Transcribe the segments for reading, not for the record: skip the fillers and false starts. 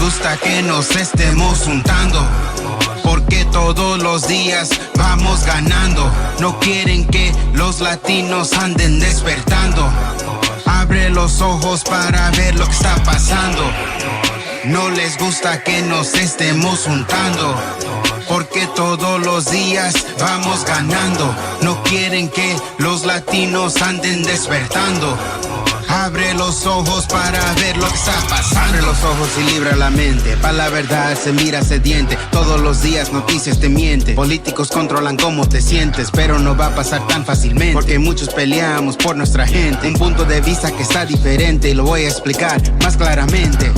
gusta que nos estemos juntando, porque todos los días vamos ganando. No quieren que los latinos anden despertando. Abre los ojos para ver lo que está pasando. No les gusta que nos estemos juntando, porque todos los días vamos ganando. No quieren que los latinos anden despertando. Abre los ojos para ver lo que está pasando. Abre los ojos y libra la mente. Pa' la verdad se mira sediente. Todos los días noticias te mienten. Políticos controlan cómo te sientes, pero no va a pasar tan fácilmente, porque muchos peleamos por nuestra gente. Un punto de vista que está diferente y lo voy a explicar más claramente.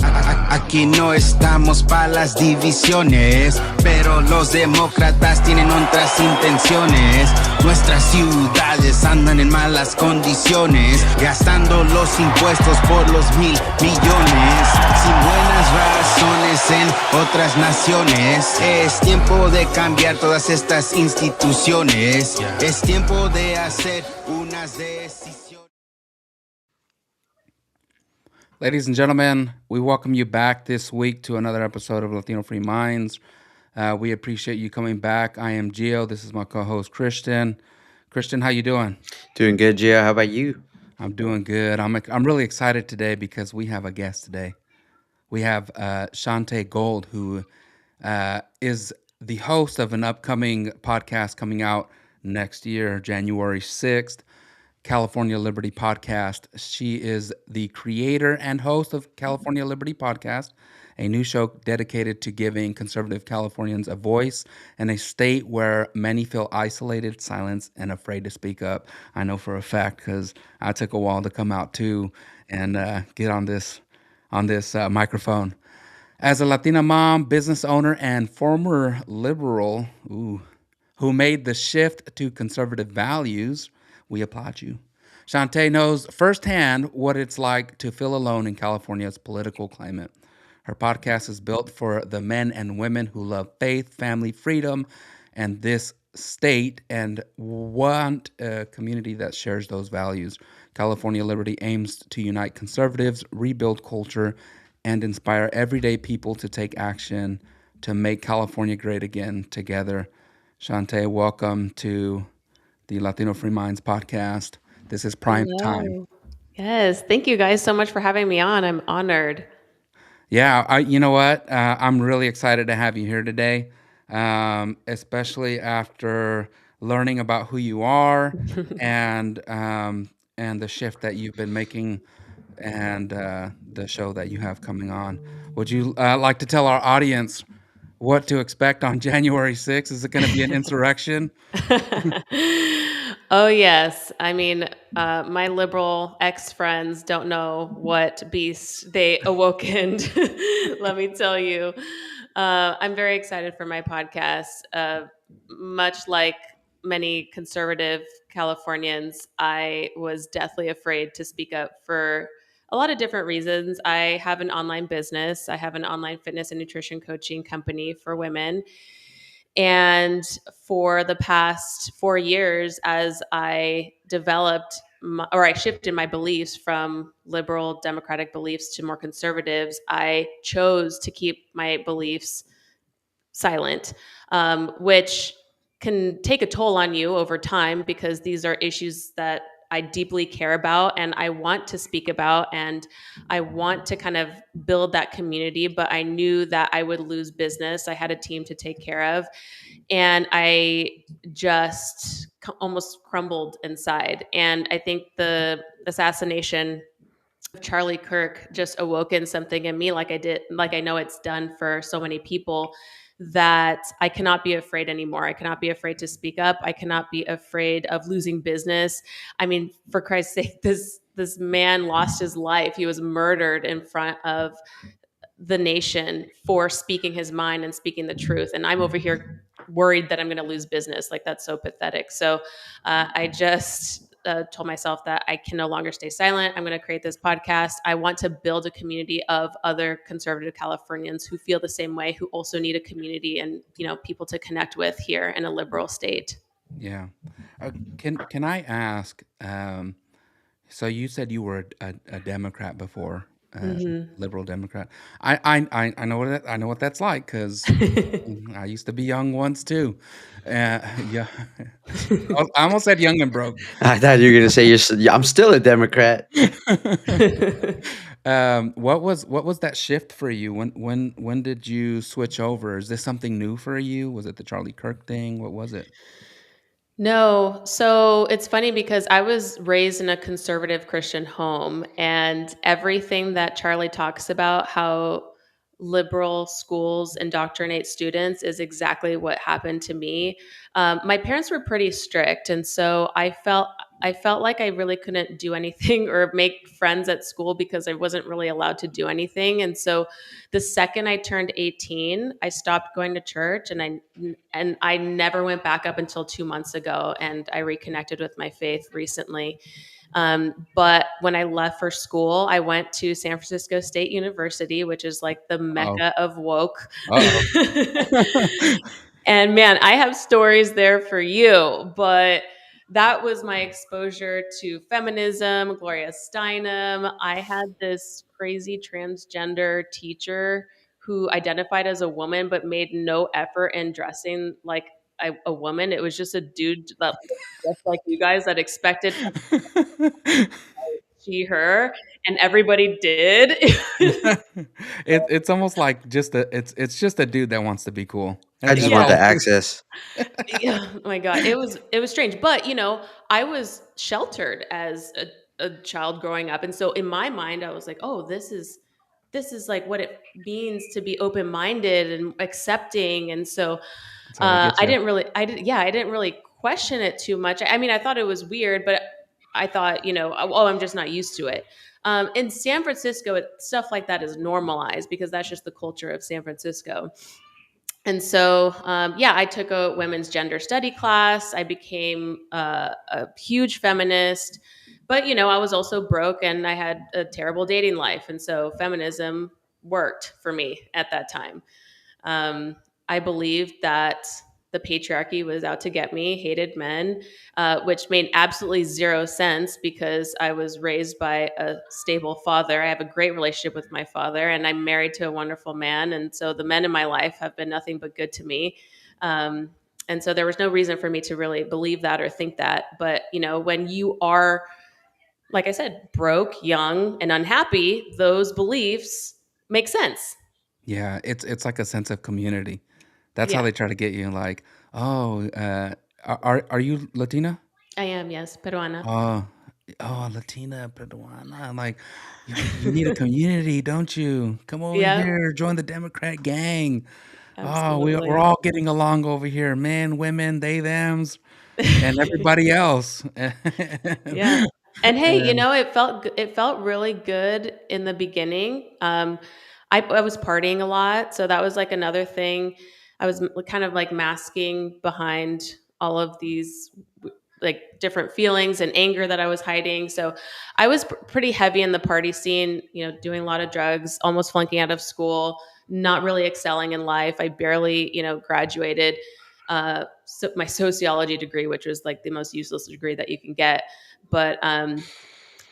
Aquí no estamos pa' las divisiones, pero los demócratas tienen otras intenciones. Nuestras ciudades andan en malas condiciones, gastando los impuestos por los 1,000 millones, sin buenas razones en otras naciones. Es tiempo de cambiar todas estas instituciones. Es tiempo de hacer unas decisiones. Ladies and gentlemen, we welcome you back this week to another episode of Latino Free Minds. We appreciate you coming back. I am Gio. This is my co-host, Christian. Christian, how you doing? Doing good, Gio. How about you? I'm doing good. I'm really excited today because we have a guest today. We have Chauntae Gold, who is the host of an upcoming podcast coming out next year, January 6th, California Liberty Podcast. She is the creator and host of California Liberty Podcast, a new show dedicated to giving conservative Californians a voice in a state where many feel isolated, silenced, and afraid to speak up. I know for a fact because I took a while to come out too and get on this microphone. As a Latina mom, business owner, and former liberal who made the shift to conservative values, we applaud you. Chauntae knows firsthand what it's like to feel alone in California's political climate. Her podcast is built for the men and women who love faith, family, freedom, and this state and want a community that shares those values. California Liberty aims to unite conservatives, rebuild culture, and inspire everyday people to take action to make California great again together. Chauntae, welcome to the Latino Free Minds podcast. This is prime time. Yes, thank you guys so much for having me on. I'm honored. Yeah, you know what? I'm really excited to have you here today, especially after learning about who you are and the shift that you've been making and the show that you have coming on. Would you like to tell our audience what to expect on January 6th? Is it going to be an insurrection? Oh, yes. I mean, my liberal ex-friends don't know what beast they awokened. Let me tell you. I'm very excited for my podcast. Much like many conservative Californians, I was deathly afraid to speak up for a lot of different reasons. I have an online business. I have an online fitness and nutrition coaching company for women. And for the past 4 years, as I developed I shifted my beliefs from liberal democratic beliefs to more conservatives, I chose to keep my beliefs silent, which can take a toll on you over time because these are issues that I deeply care about and I want to speak about and I want to kind of build that community, but I knew that I would lose business. I had a team to take care of and I just almost crumbled inside. And I think the assassination of Charlie Kirk just awoken something in me like I know it's done for so many people, that I cannot be afraid anymore. I cannot be afraid to speak up. I cannot be afraid of losing business. I mean, for Christ's sake, this man lost his life. He was murdered in front of the nation for speaking his mind and speaking the truth. And I'm over here worried that I'm going to lose business. Like, that's so pathetic. So I just told myself that I can no longer stay silent. I'm going to create this podcast. I want to build a community of other conservative Californians who feel the same way, who also need a community and, people to connect with here in a liberal state. Yeah. Can I ask, so you said you were a Democrat before. uh, Mhm. liberal Democrat. I know I know what that's like because I used to be young once too. Yeah, I almost said young and broke. I thought you were gonna say yeah, I'm still a Democrat. What was that shift for you? When did you switch over? Is this something new for you? Was it the Charlie Kirk thing? What was it? No. So it's funny because I was raised in a conservative Christian home, and everything that Charlie talks about, how liberal schools indoctrinate students, is exactly what happened to me. My parents were pretty strict, and so I felt like I really couldn't do anything or make friends at school because I wasn't really allowed to do anything. And so the second I turned 18, I stopped going to church, and I never went back up until 2 months ago. And I reconnected with my faith recently. But when I left for school, I went to San Francisco State University, which is like the Oh, mecca of woke. uh-oh. And man, I have stories there for you, but that was my exposure to feminism, Gloria Steinem. I had this crazy transgender teacher who identified as a woman but made no effort in dressing like a woman. It was just a dude that looked just like you guys that expected she, her, and everybody did. It's almost like it's just a dude that wants to be cool. I just That's want Yeah. the all it is. access. Yeah, oh my god, it was strange, but I was sheltered as a child growing up, and so in my mind, I was like, "Oh, this is like what it means to be open minded and accepting," and so That's how they get you. I didn't really question it too much. I mean, I thought it was weird, but I thought, oh, I'm just not used to it. In San Francisco, stuff like that is normalized because that's just the culture of San Francisco. And so, yeah, I took a women's gender study class. I became a huge feminist, but I was also broke and I had a terrible dating life, and so feminism worked for me at that time. Um, I believed that the patriarchy was out to get me, hated men, which made absolutely zero sense because I was raised by a stable father. I have a great relationship with my father, and I'm married to a wonderful man. And so the men in my life have been nothing but good to me. Um, and so there was no reason for me to really believe that or think that. But, when you are, like I said, broke, young, and unhappy, those beliefs make sense. Yeah, it's like a sense of community. That's how Yeah, they try to get you, like, "Oh, are you Latina?" I am. Yes, peruana. "Oh, oh, Latina, Peruana, like, you need a community, don't you? Come over Yeah, here, join the Democrat gang. Oh, we're absolutely. all getting along over here, men, women, they, thems, and everybody else." Yeah. And hey, And it felt really good in the beginning. I was partying a lot, so that was like another thing. I was kind of like masking behind all of these like different feelings and anger that I was hiding. So I was pretty heavy in the party scene, doing a lot of drugs, almost flunking out of school, not really excelling in life. I barely, graduated so my sociology degree, which was like the most useless degree that you can get. But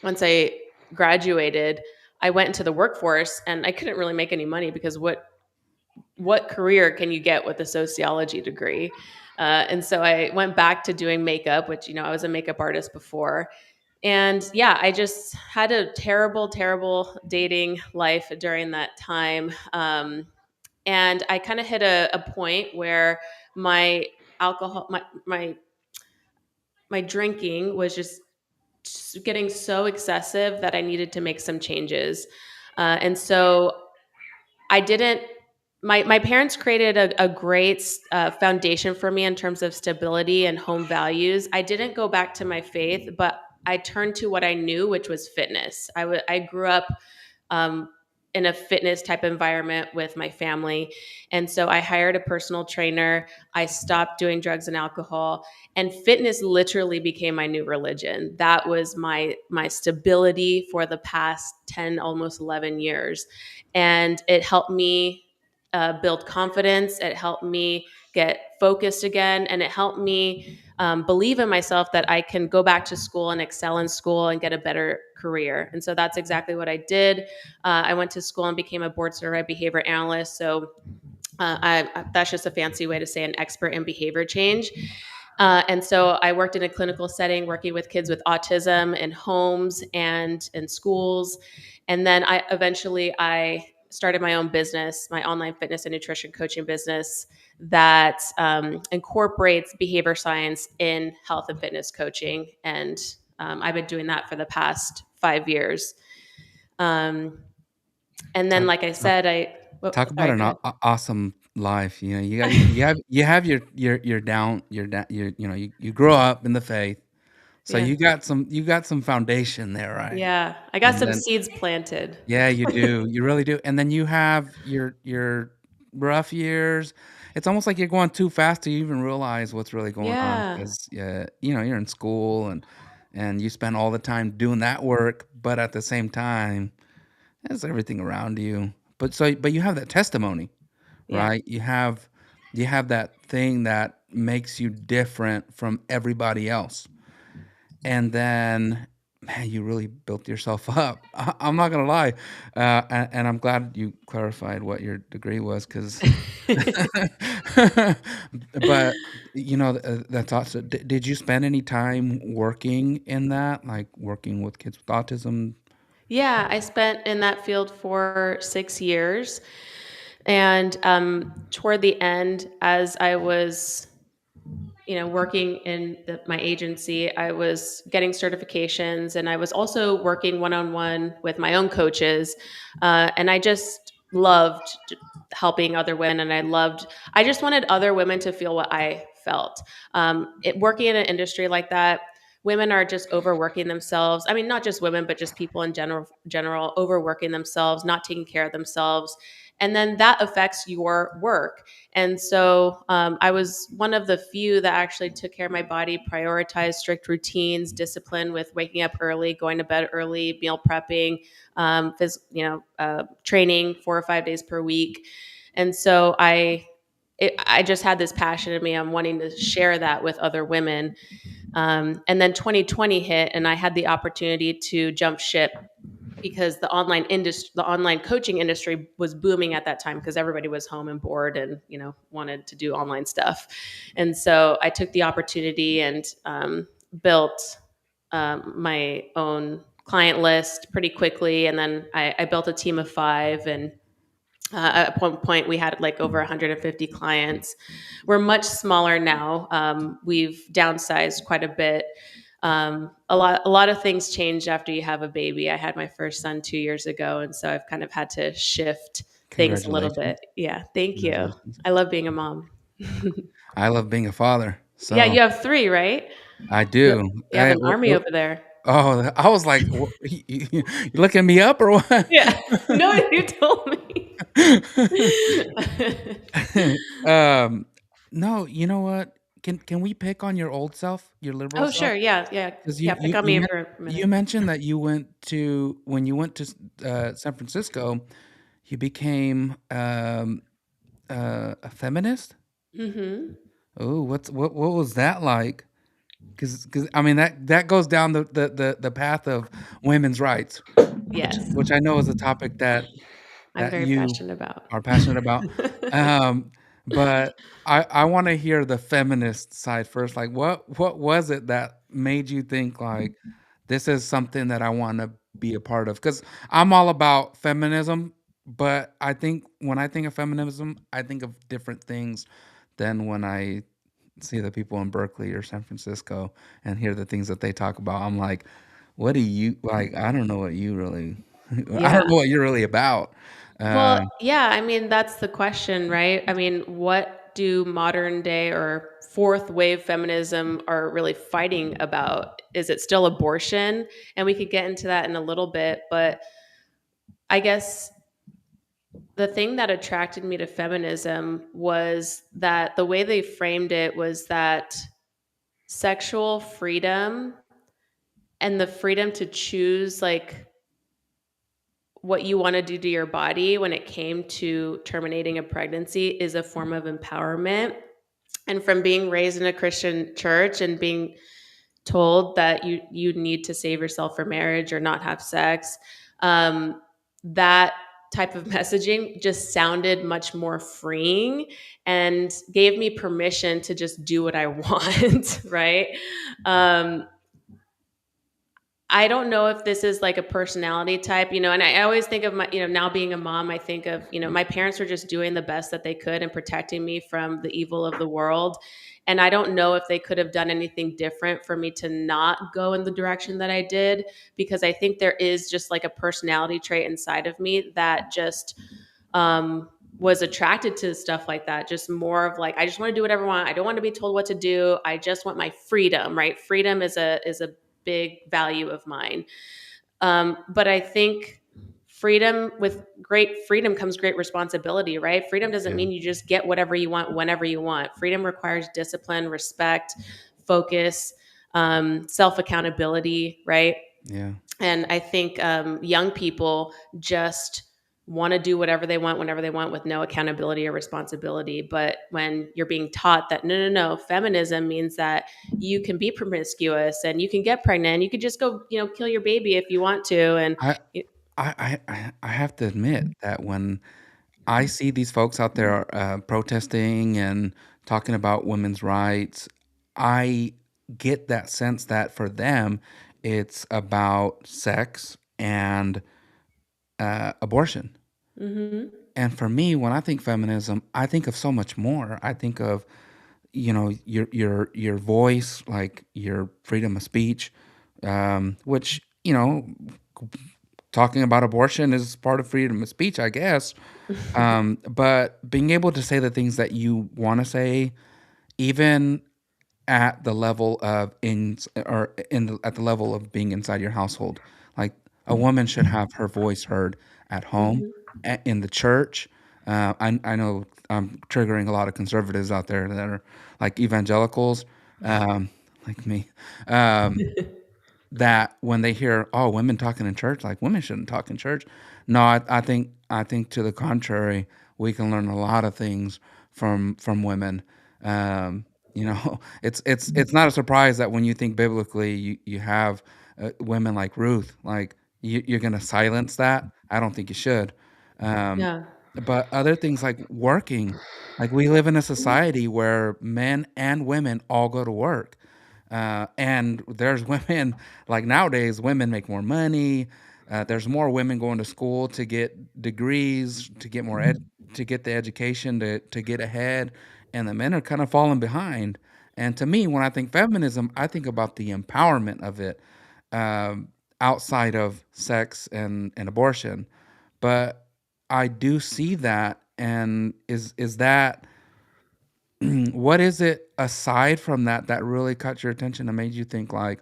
once I graduated, I went into the workforce and I couldn't really make any money because what career can you get with a sociology degree? And so I went back to doing makeup, which I was a makeup artist before. And yeah, I just had a terrible, terrible dating life during that time. And I kind of hit a point where my alcohol, my drinking was just getting so excessive that I needed to make some changes. And so I didn't. My parents created a great foundation for me in terms of stability and home values. I didn't go back to my faith, but I turned to what I knew, which was fitness. I grew up um, in a fitness type environment with my family. And so I hired a personal trainer. I stopped doing drugs and alcohol, and fitness literally became my new religion. That was my stability for the past 10, almost 11 years. And it helped me build confidence. It helped me get focused again. And it helped me believe in myself that I can go back to school and excel in school and get a better career. And so that's exactly what I did. I went to school and became a board certified behavior analyst. So that's just a fancy way to say an expert in behavior change. And so I worked in a clinical setting, working with kids with autism in homes and in schools. And then I started my own business, my online fitness and nutrition coaching business that incorporates behavior science in health and fitness coaching. And I've been doing that for the past 5 years. And then, Talk, like I talk, said, talk about sorry, an go ahead. awesome life. You know, you have you grow up in the faith, so Yeah. you got some foundation there, right? Yeah. I got And some then seeds planted. yeah, you do. You really do. And then you have your rough years. It's almost like you're going too fast to even realize what's really going on Yeah. because you're in school and you spend all the time doing that work, but at the same time, there's everything around you. But you have that testimony, Yeah. right? You have that thing that makes you different from everybody else. And then, man, you really built yourself up. I'm not gonna lie, and I'm glad you clarified what your degree was, because. But that's awesome. Did you spend any time working in that, like working with kids with autism? Yeah, I spent in that field for 6 years. And toward the end, as I was working in my agency, I was getting certifications, and I was also working one-on-one with my own coaches. And I just loved helping other women, and I just wanted other women to feel what I felt. Working in an industry like that, women are just overworking themselves. I mean, not just women, but just people in general overworking themselves, not taking care of themselves. And then that affects your work. And so I was one of the few that actually took care of my body, prioritized strict routines, discipline with waking up early, going to bed early, meal prepping, training 4 or 5 days per week. And so I just had this passion in me. I'm wanting to share that with other women. And then 2020 hit, and I had the opportunity to jump ship because the online coaching industry was booming at that time because everybody was home and bored and wanted to do online stuff. And so I took the opportunity and built my own client list pretty quickly, and then I built a team of 5. And at one point we had like over 150 clients. We're much smaller now. We've downsized quite a bit. A lot of things change after you have a baby. I had my first son 2 years ago, and so I've kind of had to shift things a little Congratulations. bit. Yeah, thank you. Congratulations. I love being a mom. I love being a father, Yeah, so you have 3, right? I You do. you have an army over there. Oh, I was like, You looking me up or what?" Yeah. No, you told me. Um, no, you know what? Can we pick on your old self, your liberal Oh, sure. self? Yeah, yeah. 'Cause Yeah, pick on me for a you minute. mentioned that when you went to San Francisco, you became, a feminist? Mhm. Oh, what was that like? Because I mean, that goes down the path of women's rights, Yes. which I know is a topic that I'm very you passionate about. are passionate about. Um, but I wanna hear the feminist side first. Like, what was it that made you think, like, "This is something that I wanna be a part of?" Because 'Cause I'm all about feminism, but I think when I think of feminism, I think of different things than when I see the people in Berkeley or San Francisco and hear the things that they talk about. I'm like, "What do you like, I don't know what you really I Yeah. don't know what you're really about." Well, Uh, yeah, I mean, that's the question, right? I mean, what do modern day or fourth wave feminism are really fighting about? Is it still abortion? And we could get into that in a little bit, but I guess the thing that attracted me to feminism was that the way they framed it was that sexual freedom and the freedom to choose like what you want to do to your body when it came to terminating a pregnancy is a form of empowerment. And from being raised in a Christian church and being told that you need to save yourself for marriage or not have sex, that type of messaging just sounded much more freeing and gave me permission to just do what I want, right? Um, I don't know if this is like a personality type, and I always think of my, now being a mom, I think of, my parents were just doing the best that they could and protecting me from the evil of the world. And I don't know if they could have done anything different for me to not go in the direction that I did, because I think there is just like a personality trait inside of me that just was attracted to stuff like that. Just more of like, I just want to do whatever I want. I don't want to be told what to do. I just want my freedom, right? Freedom is a big value of mine. But I think with great freedom comes great responsibility, right? Freedom doesn't Yeah. mean you just get whatever you want whenever you want. Freedom requires discipline, respect, focus, self accountability, right? Yeah. And I think young people just want to do whatever they want whenever they want with no accountability or responsibility. But when you're being taught that no, feminism means that you can be promiscuous and you can get pregnant, you could just go, kill your baby if you want to. And I I have to admit that when I see these folks out there protesting and talking about women's rights, I get that sense that for them, it's about sex and abortion. Mhm. And for me, when I think feminism, I think of so much more. I think of, your voice, like your freedom of speech, which, talking about abortion is part of freedom of speech, I guess. But being able to say the things that you want to say, even at the level of at the level of being inside your household, like a woman should have her voice heard at home, Mhm. in the church. I know I'm triggering a lot of conservatives out there that are like evangelicals, um, like me. Um, that when they hear, "Oh, women talking in church," like, women shouldn't talk in church. No, I think to the contrary, we can learn a lot of things from women. Um, it's not a surprise that when you think biblically, you have, women like Ruth, like, you're gonna silence that? I don't think you should. Um, Yeah. but other things like working, like, we live in a society where men and women all go to work. And there's women like nowadays, women make more money. There's more women going to school to get degrees, to get the education to get ahead, and the men are kind of falling behind. And to me, when I think feminism, I think about the empowerment of it, um, outside of sex and abortion. But I do see that, and is that what is it aside from that that really caught your attention and made you think like,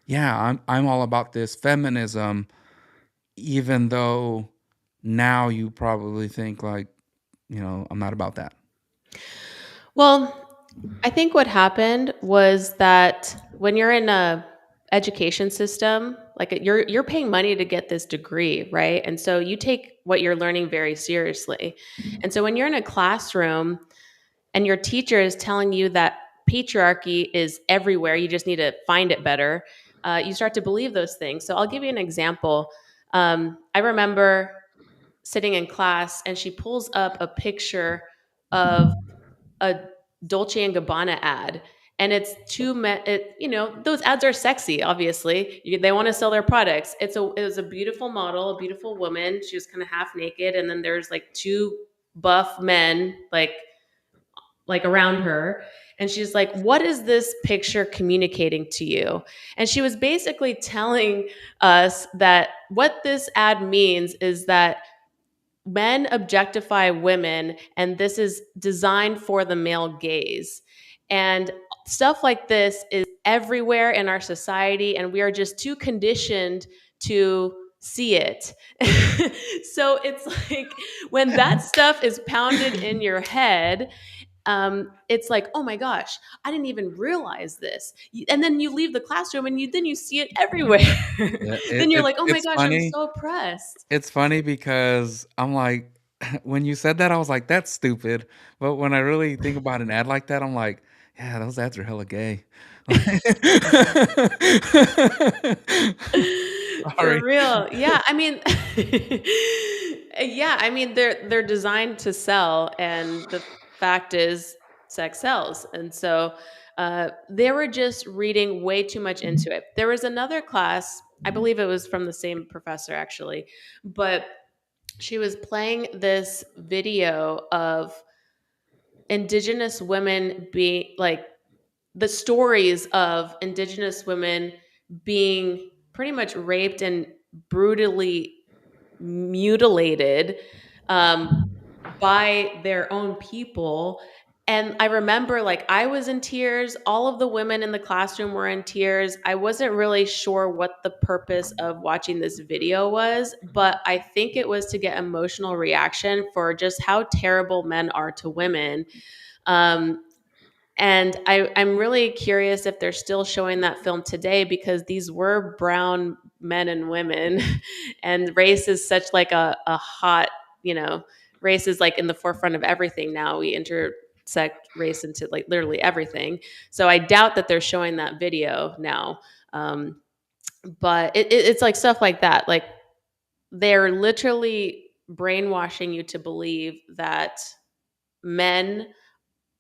"Yeah, I'm all about this feminism," even though now you probably think like, "I'm not about that." Well, I think what happened was that when you're in a education system, like you're paying money to get this degree, right? And so you take what you're learning very seriously. And so when you're in a classroom and your teacher is telling you that patriarchy is everywhere, you just need to find it better, you start to believe those things. So I'll give you an example. I remember sitting in class and she pulls up a picture of a Dolce and Gabbana ad. And it's two men, those ads are sexy, obviously. They want to sell their products. It was a beautiful model, a beautiful woman. She was kind of half naked. And then there's like two buff men, like around her. And she's like, "What is this picture communicating to you?" And she was basically telling us that what this ad means is that men objectify women and this is designed for the male gaze. And stuff like this is everywhere in our society and we are just too conditioned to see it. So it's like when that stuff is pounded in your head, it's like, oh my gosh, I didn't even realize this. And then you leave the classroom and then you see it everywhere. Yeah, Then you're like, oh my it's gosh, I'm funny. so oppressed. It's funny because I'm like, when you said that, I was like, "That's stupid." But when I really think about an ad like that, I'm like, Yeah, those ads are hella gay. For Sorry. real. Yeah, I mean yeah, I mean they're designed to sell, and the fact is sex sells. And so they were just reading way too much into it. There was another class, I believe it was from the same professor actually, but she was playing this video of indigenous women being like the stories of indigenous women being pretty much raped and brutally mutilated um, by their own people. And I remember, like, I was in tears. All of the women in the classroom were in tears. I wasn't really sure what the purpose of watching this video was, but I think it was to get emotional reaction for just how terrible men are to women. Um, and I'm really curious if they're still showing that film today, because these were brown men and women, and race is such like a hot, you know, race is like in the forefront of everything now. We intersect race into like literally everything. So I doubt that they're showing that video now. Um, but it's like stuff like that. Like they're literally brainwashing you to believe that men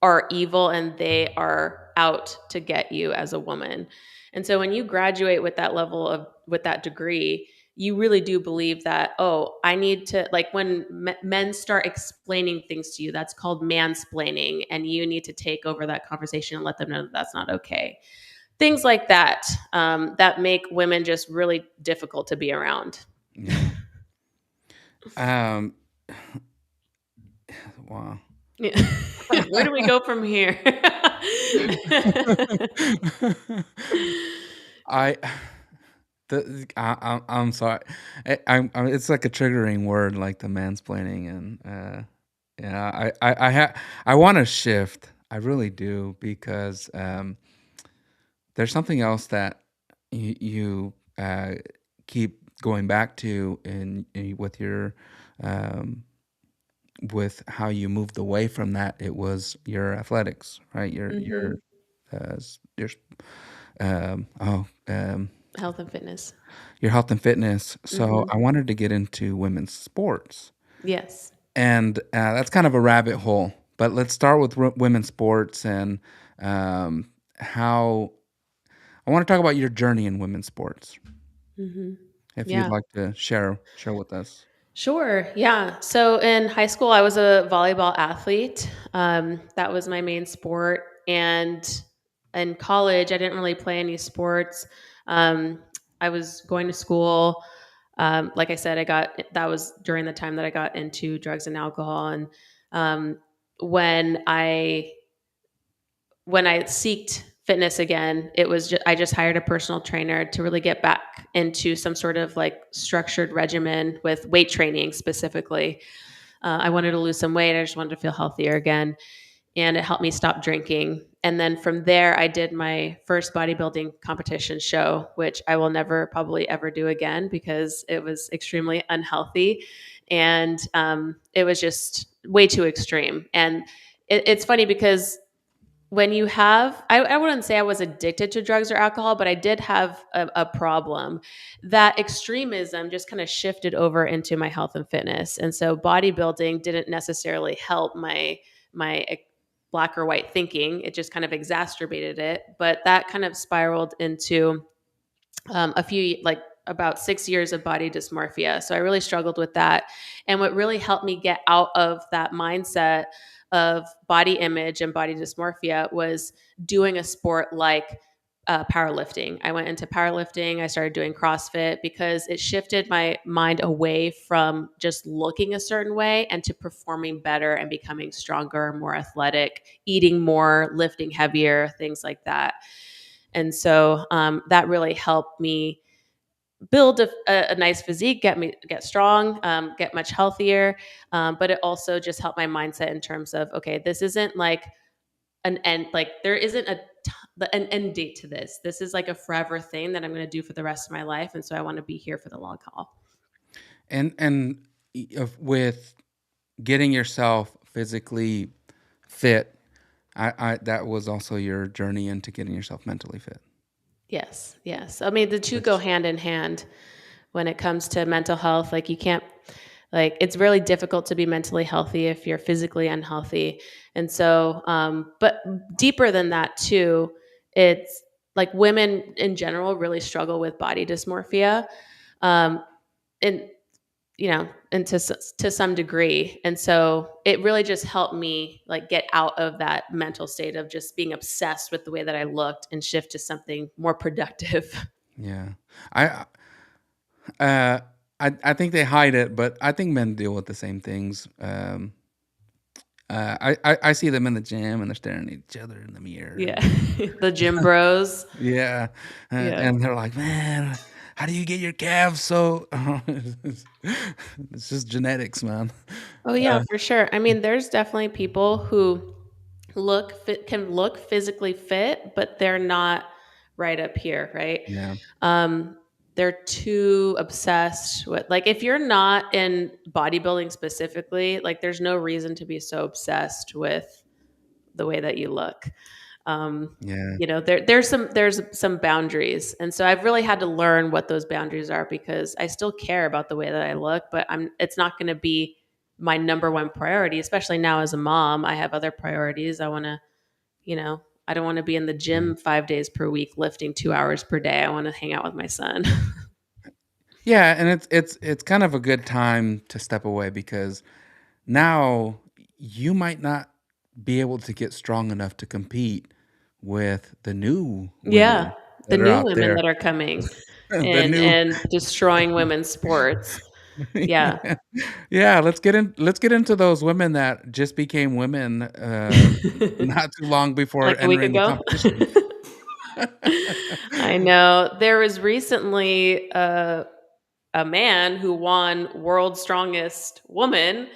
are evil and they are out to get you as a woman. And so when you graduate with that level of with that degree, you really do believe that, oh, I need to, like, when men start explaining things to you, that's called mansplaining, and you need to take over that conversation and let them know that that's not okay. Things like that, that make women just really difficult to be around. Yeah. Um, wow. Yeah. Where do we go from here? I I'm sorry. It's like a triggering word, like the mansplaining, and yeah, I want to shift. I really do, because there's something else that you keep going back to with your um, with how you moved away from that. It was your athletics, right? Hmm. Your oh Health and fitness. your health and fitness. So Hmm. I wanted to get into women's sports, Yes. and that's kind of a rabbit hole. But let's start with women's sports, and how I want to talk about your journey in women's sports. Hmm. If you'd Yeah. like to share with us. Sure. Yeah. So in high school, I was a volleyball athlete. That was my main sport. And in college, I didn't really play any sports. Um, I was going to school. Like I said, that was during the time that I got into drugs and alcohol. And um, when I when I seeked fitness again, I just hired a personal trainer to really get back into some sort of like structured regimen with weight training specifically. I wanted to lose some weight. I just wanted to feel healthier again, and it helped me stop drinking. And then from there, I did my first bodybuilding competition show, which I will never probably ever do again because it was extremely unhealthy, and it was just way too extreme. And it's funny because when you have I wouldn't say I was addicted to drugs or alcohol, but I did have a problem. That extremism just kind of shifted over into my health and fitness, and so bodybuilding didn't necessarily help my black or white thinking. It just kind of exacerbated it, but that kind of spiraled into a few like about 6 years of body dysmorphia. So I really struggled with that. And what really helped me get out of that mindset of body image and body dysmorphia was doing a sport like powerlifting. I went into powerlifting. I started doing CrossFit because it shifted my mind away from just looking a certain way and to performing better and becoming stronger, more athletic, eating more, lifting heavier, things like that. And so that really helped me build a nice physique, get strong, get much healthier. But it also just helped my mindset in terms of, okay, this isn't like an end, like there isn't an end date to this. This is like a forever thing that I'm going to do for the rest of my life. And so I want to be here for the long haul. With getting yourself physically fit, I that was also your journey into getting yourself mentally fit, Yes, yes. I mean, the two go which hand in hand when it comes to mental health. Like, you can't, like, it's really difficult to be mentally healthy if you're physically unhealthy. And so, but deeper than that, too, it's like women in general really struggle with body dysmorphia. Um, and and to some degree. And so it really just helped me like get out of that mental state of just being obsessed with the way that I looked and shift to something more productive. yeah. I uh I think they hide it, but I think men deal with the same things. I see them in the gym and they're staring at each other in the mirror. Yeah. The gym bros. Yeah, Yeah. and they're like, "Man, how do you get your calves so?" It's just genetics, man. Oh yeah, for sure. I mean, there's definitely people who can look physically fit, but they're not right up here, right? Yeah, Um, they're too obsessed with, like, if you're not in bodybuilding specifically, like there's no reason to be so obsessed with the way that you look. yeah, There's some boundaries, and so I've really had to learn what those boundaries are because I still care about the way that I look, but it's not going to be my number one priority, especially now as a mom. I have other priorities. I don't want to be in the yeah. gym 5 days per week lifting 2 hours per day. I want to hang out with my son. Yeah, and it's kind of a good time to step away because now you might not be able to get strong enough to compete with the new Yeah, women the that are new out women there. that are coming The and new destroying women's sports. Yeah. Yeah. Yeah, let's get into those women that just became women, not too long before Like a week entering the ago. competition. I know. There was recently a man who won World's Strongest Woman,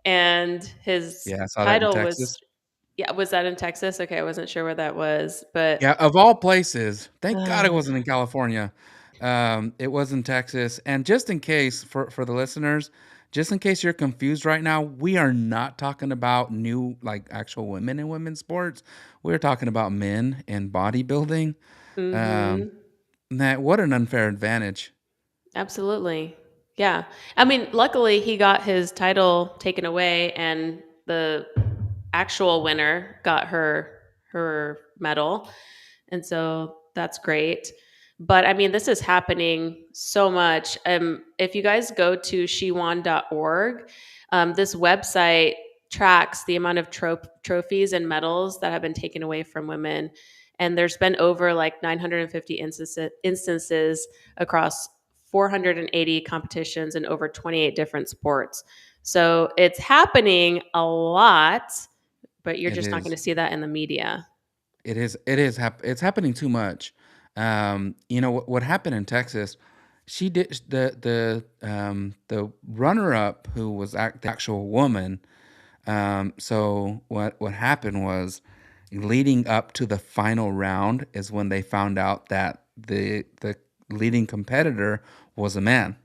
and his Yeah, I saw that in title was, Texas. yeah, was that in Texas? Okay, I wasn't sure where that was, but Yeah, of all places, thank God it uh, wasn't in California. It was in Texas, and just in case for the listeners, just in case you're confused right now, we are not talking about new, like, actual women in women's sports. We're talking about men in bodybuilding. Um, mhm. that what an unfair advantage. Absolutely. Yeah. I mean, luckily he got his title taken away and the actual winner got her medal. And so that's great. But I mean, this is happening so much. If you guys go to shewon.org, this website tracks the amount of trophies and medals that have been taken away from women. And there's been over like 950 instances across 480 competitions in over 28 different sports. So it's happening a lot, but you're It just not going is. to see that in the media. It's happening too much. What happened in Texas, she did the runner up who was the actual woman. So what happened was leading up to the final round is when they found out that the leading competitor was a man.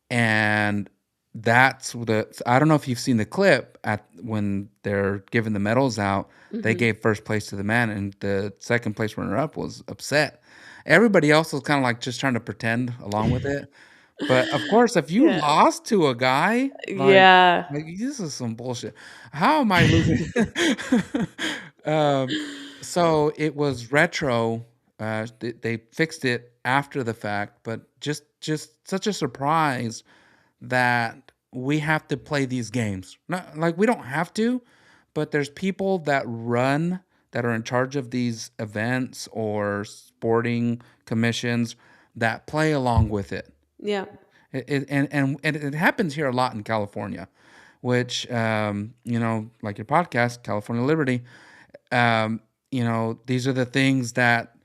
And that's the I don't know if you've seen the clip at when they're giving the medals out, they Hmm. gave first place to the man and the second place runner up was upset. Everybody else was kind of like just trying to pretend along with it. But of course, if you Yeah. lost to a guy, Yeah. like this is some bullshit. How am I losing? um, so it was retro. They fixed it after the fact, but just such a surprise that we have to play these games. Not like we don't have to, but there's people that are in charge of these events or sporting commissions that play along with it. Yeah. And it happens here a lot in California, which like your podcast, California Liberty. Um, these are the things that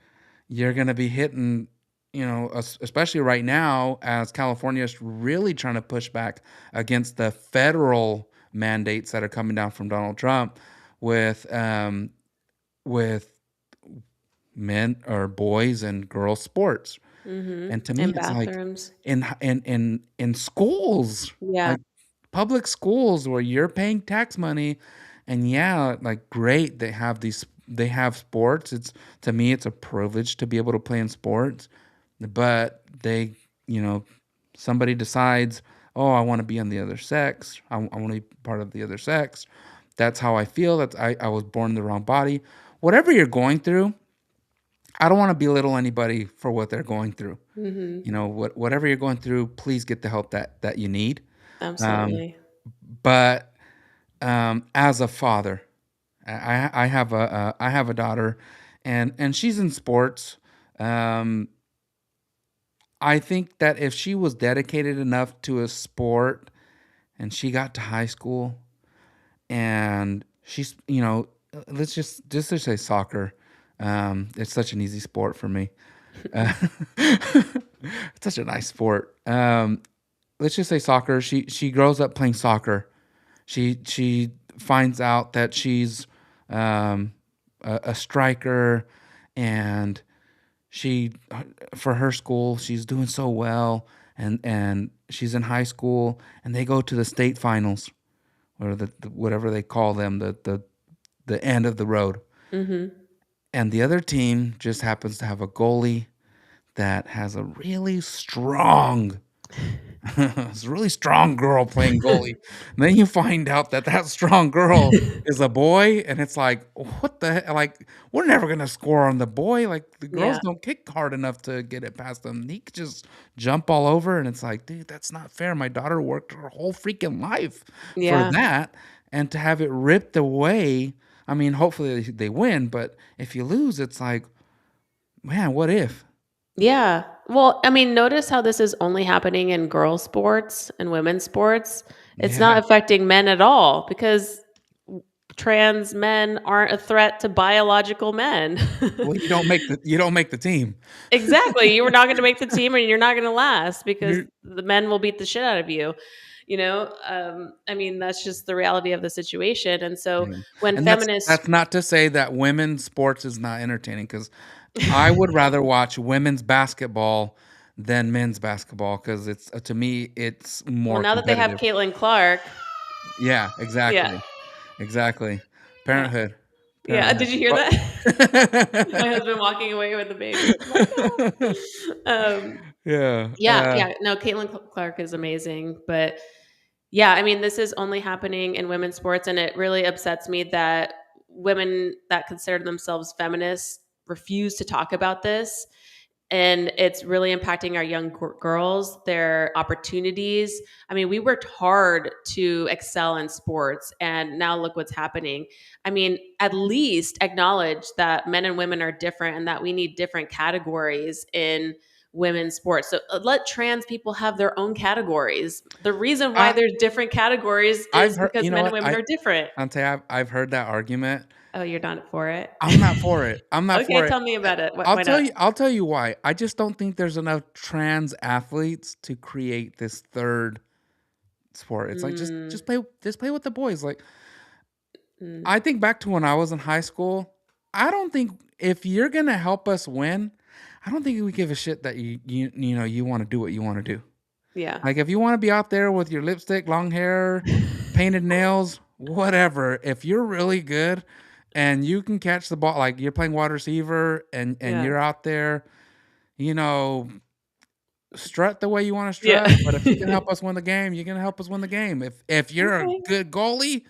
you're going to be hitting, especially right now as California is really trying to push back against the federal mandates that are coming down from Donald Trump with men or boys and girls sports. And to me, And it's like bathrooms. in schools, Yeah. like public schools where you're paying tax money And yeah, like great, they have sports. It's to me, it's a privilege to be able to play in sports. But they, you know, somebody decides, oh, I want to be on the other sex. I want to be part of the other sex. That's how I feel. I was born in the wrong body. Whatever you're going through, I don't want to belittle anybody for what they're going through. Hmm. Whatever you're going through, please get the help that you need. Um, Absolutely. but as a father, I have a daughter, and she's in sports. Um, I think that if she was dedicated enough to a sport and she got to high school and she's, let's just say soccer. It's such an easy sport for me. Uh, it's such a nice sport. Let's just say soccer. She grows up playing soccer. She finds out that she's um, a striker, and she for her school she's doing so well, and she's in high school, and they go to the state finals, or the whatever they call them, the end of the road, Hmm. and the other team just happens to have a goalie that has a really strong it's a really strong girl playing goalie. And then you find out that that strong girl is a boy, and it's like, what the heck? Like, we're never gonna score on the boy. Like, the girls Yeah. don't kick hard enough to get it past them. He could just jump all over, and it's like, dude, that's not fair. My daughter worked her whole freaking life for Yeah. that, and to have it ripped away. I mean, hopefully they win, but if you lose, it's like, man, what if? Yeah. Well, I mean, notice how this is only happening in girls' sports and women's sports. It's not Yeah. affecting men at all because trans men aren't a threat to biological men. Well, you don't make the team. Exactly. You were not going to make the team and you're not going to last because You're the men will beat the shit out of you. I mean, that's just the reality of the situation. And so Yeah. when And feminists, that's not to say that women's sports is not entertaining, because I would rather watch women's basketball than men's basketball, because it's to me it's well, more now that they have competitive. Caitlin Clark, Yeah, yeah, exactly. Exactly. yeah, Parenthood. yeah. Did Parenthood. you hear But that? My husband walking away with the baby. I'm like, yeah. yeah, yeah. No, Caitlin Clark is amazing, but yeah, I mean, this is only happening in women's sports, and it really upsets me that women that consider themselves feminists refuse to talk about this. And it's really impacting our young girls, their opportunities. I mean, we worked hard to excel in sports, and now look what's happening. I mean, at least acknowledge that men and women are different and that we need different categories in women's sports. So let trans people have their own categories. The reason why I there's different categories I've is heard, because you know men and what? women are different. I've heard that argument. Oh, you're not for it? I'm not for it. I'm not Okay, for it. tell me about it. Why not? I'll tell you why. I just don't think there's enough trans athletes to create this third sport. It's like Mm, just play with the boys. Like, mm, I think back to when I was in high school. I don't think if you're gonna help us win, I don't think we give a shit that you want to do what you want to do. yeah. Like, if you want to be out there with your lipstick, long hair, painted nails, whatever. If you're really good and you can catch the ball, like you're playing wide receiver and Yeah. you're out there, you know, strut the way you want to Yeah. strut. But if you can help us win the game, you can help us win the game. If you're a Okay. good goalie,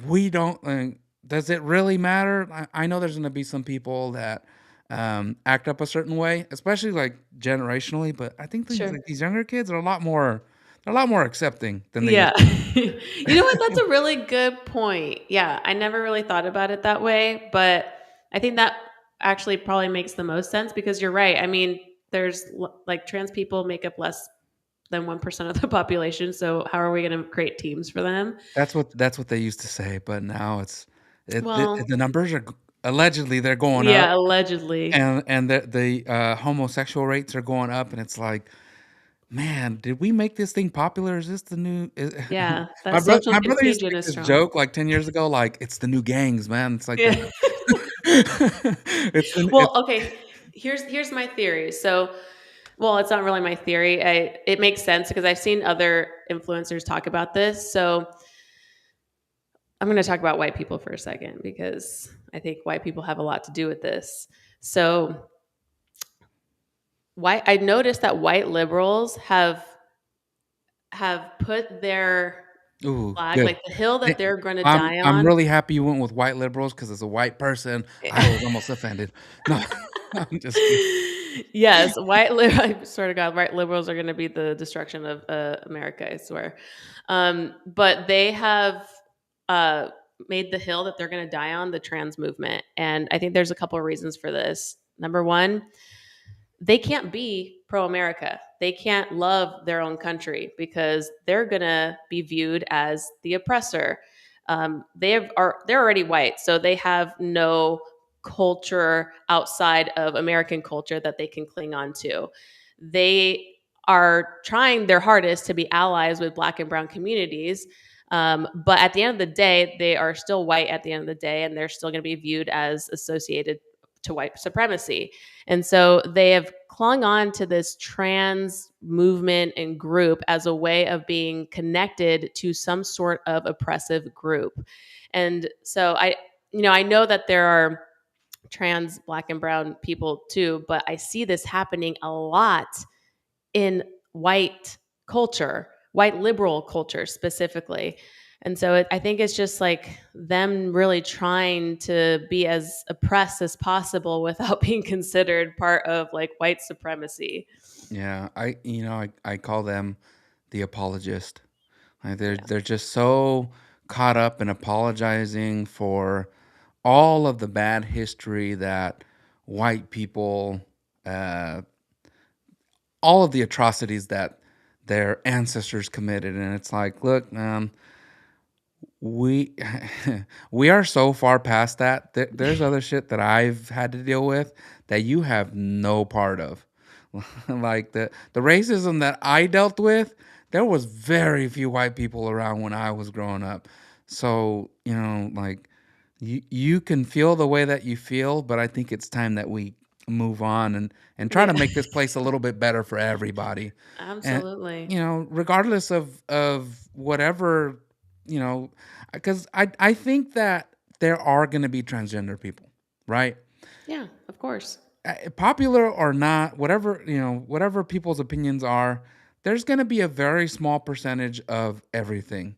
we don't. Does it really matter? I know there's going to be some people that act up a certain way, especially like generationally. But I think Sure. these younger kids are a lot more. They're a lot more accepting than they Yeah. used to be. You know what? That's a really good point. Yeah, I never really thought about it that way, but I think that actually probably makes the most sense because you're right. I mean, like trans people make up less than 1% of the population, so how are we going to create teams for them? That's what they used to say, but now Well, the numbers are allegedly they're going up, yeah, allegedly. and the homosexual rates are going up, and it's like, man, did we make this thing popular? Is this the new? Yeah, that social My brother used to contagion make is this strong. joke like 10 years ago, like it's the new gangs, man. It's like the Yeah. it's Well, okay. Here's my theory. So, well, it's not really my theory. It makes sense because I've seen other influencers talk about this. So, I'm going to talk about white people for a second because I think white people have a lot to do with this. So, I noticed that white liberals have put their Ooh, flag, good. like the hill Th that they're going to I'm die I'm on. really happy you went with white liberals because as a white person, I was almost offended. No, I'm just kidding. Yes, I swear to God, white liberals are going to be the destruction of America, I swear. But they have uh, made the hill that they're going to die on the trans movement. And I think there's a couple of reasons for this. Number one, they can't be pro America. They can't love their own country because they're gonna be viewed as the oppressor. They're already white, so they have no culture outside of American culture that they can cling on to. They are trying their hardest to be allies with Black and Brown communities. But at the end of the day, they are still white at the end of the day, and they're still going to be viewed as associated to white supremacy. And so they have clung on to this trans movement and group as a way of being connected to some sort of oppressive group. And so I know that there are trans Black and brown people too, but I see this happening a lot in white culture, white liberal culture specifically. And so I think it's just like them really trying to be as oppressed as possible without being considered part of like white supremacy. Yeah, I call them the apologist. Like Yeah. they're just so caught up in apologizing for all of the bad history that white people, uh, all of the atrocities that their ancestors committed, and it's like, look, we we are so far past that. There's other shit that I've had to deal with that you have no part of. Like the racism that I dealt with, there was very few white people around when I was growing up. So, like you can feel the way that you feel, but I think it's time that we move on and try Yeah, to make this place a little bit better for everybody. And absolutely. regardless of whatever, you know, because I think that there are going to be transgender people, right? Yeah, of course. Popular or not, whatever, whatever people's opinions are, there's going to be a very small percentage of everything,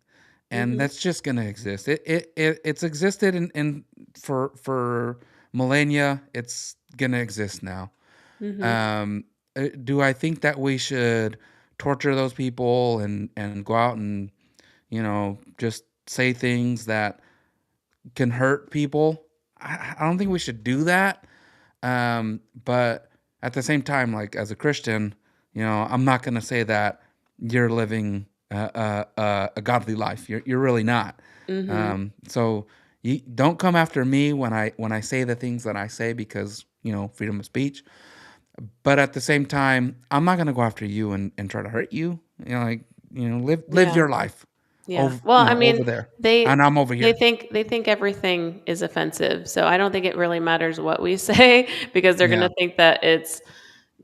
and Hmm. that's just going to exist. It's existed in for millennia. It's going to exist now. Hmm. Do I think that we should torture those people and go out and just say things that can hurt people? I don't think we should do that. But at the same time, like as a Christian, I'm not going to say that you're living a godly life. You're really not. Hmm. So you don't come after me when I say the things that I say because freedom of speech. But at the same time, I'm not going to go after you and try to hurt you. Live Yeah. your life Yeah. over Well, I over mean, there, they and I'm over they here. think they think everything is offensive. So I don't think it really matters what we say because they're going Yeah. to think that it's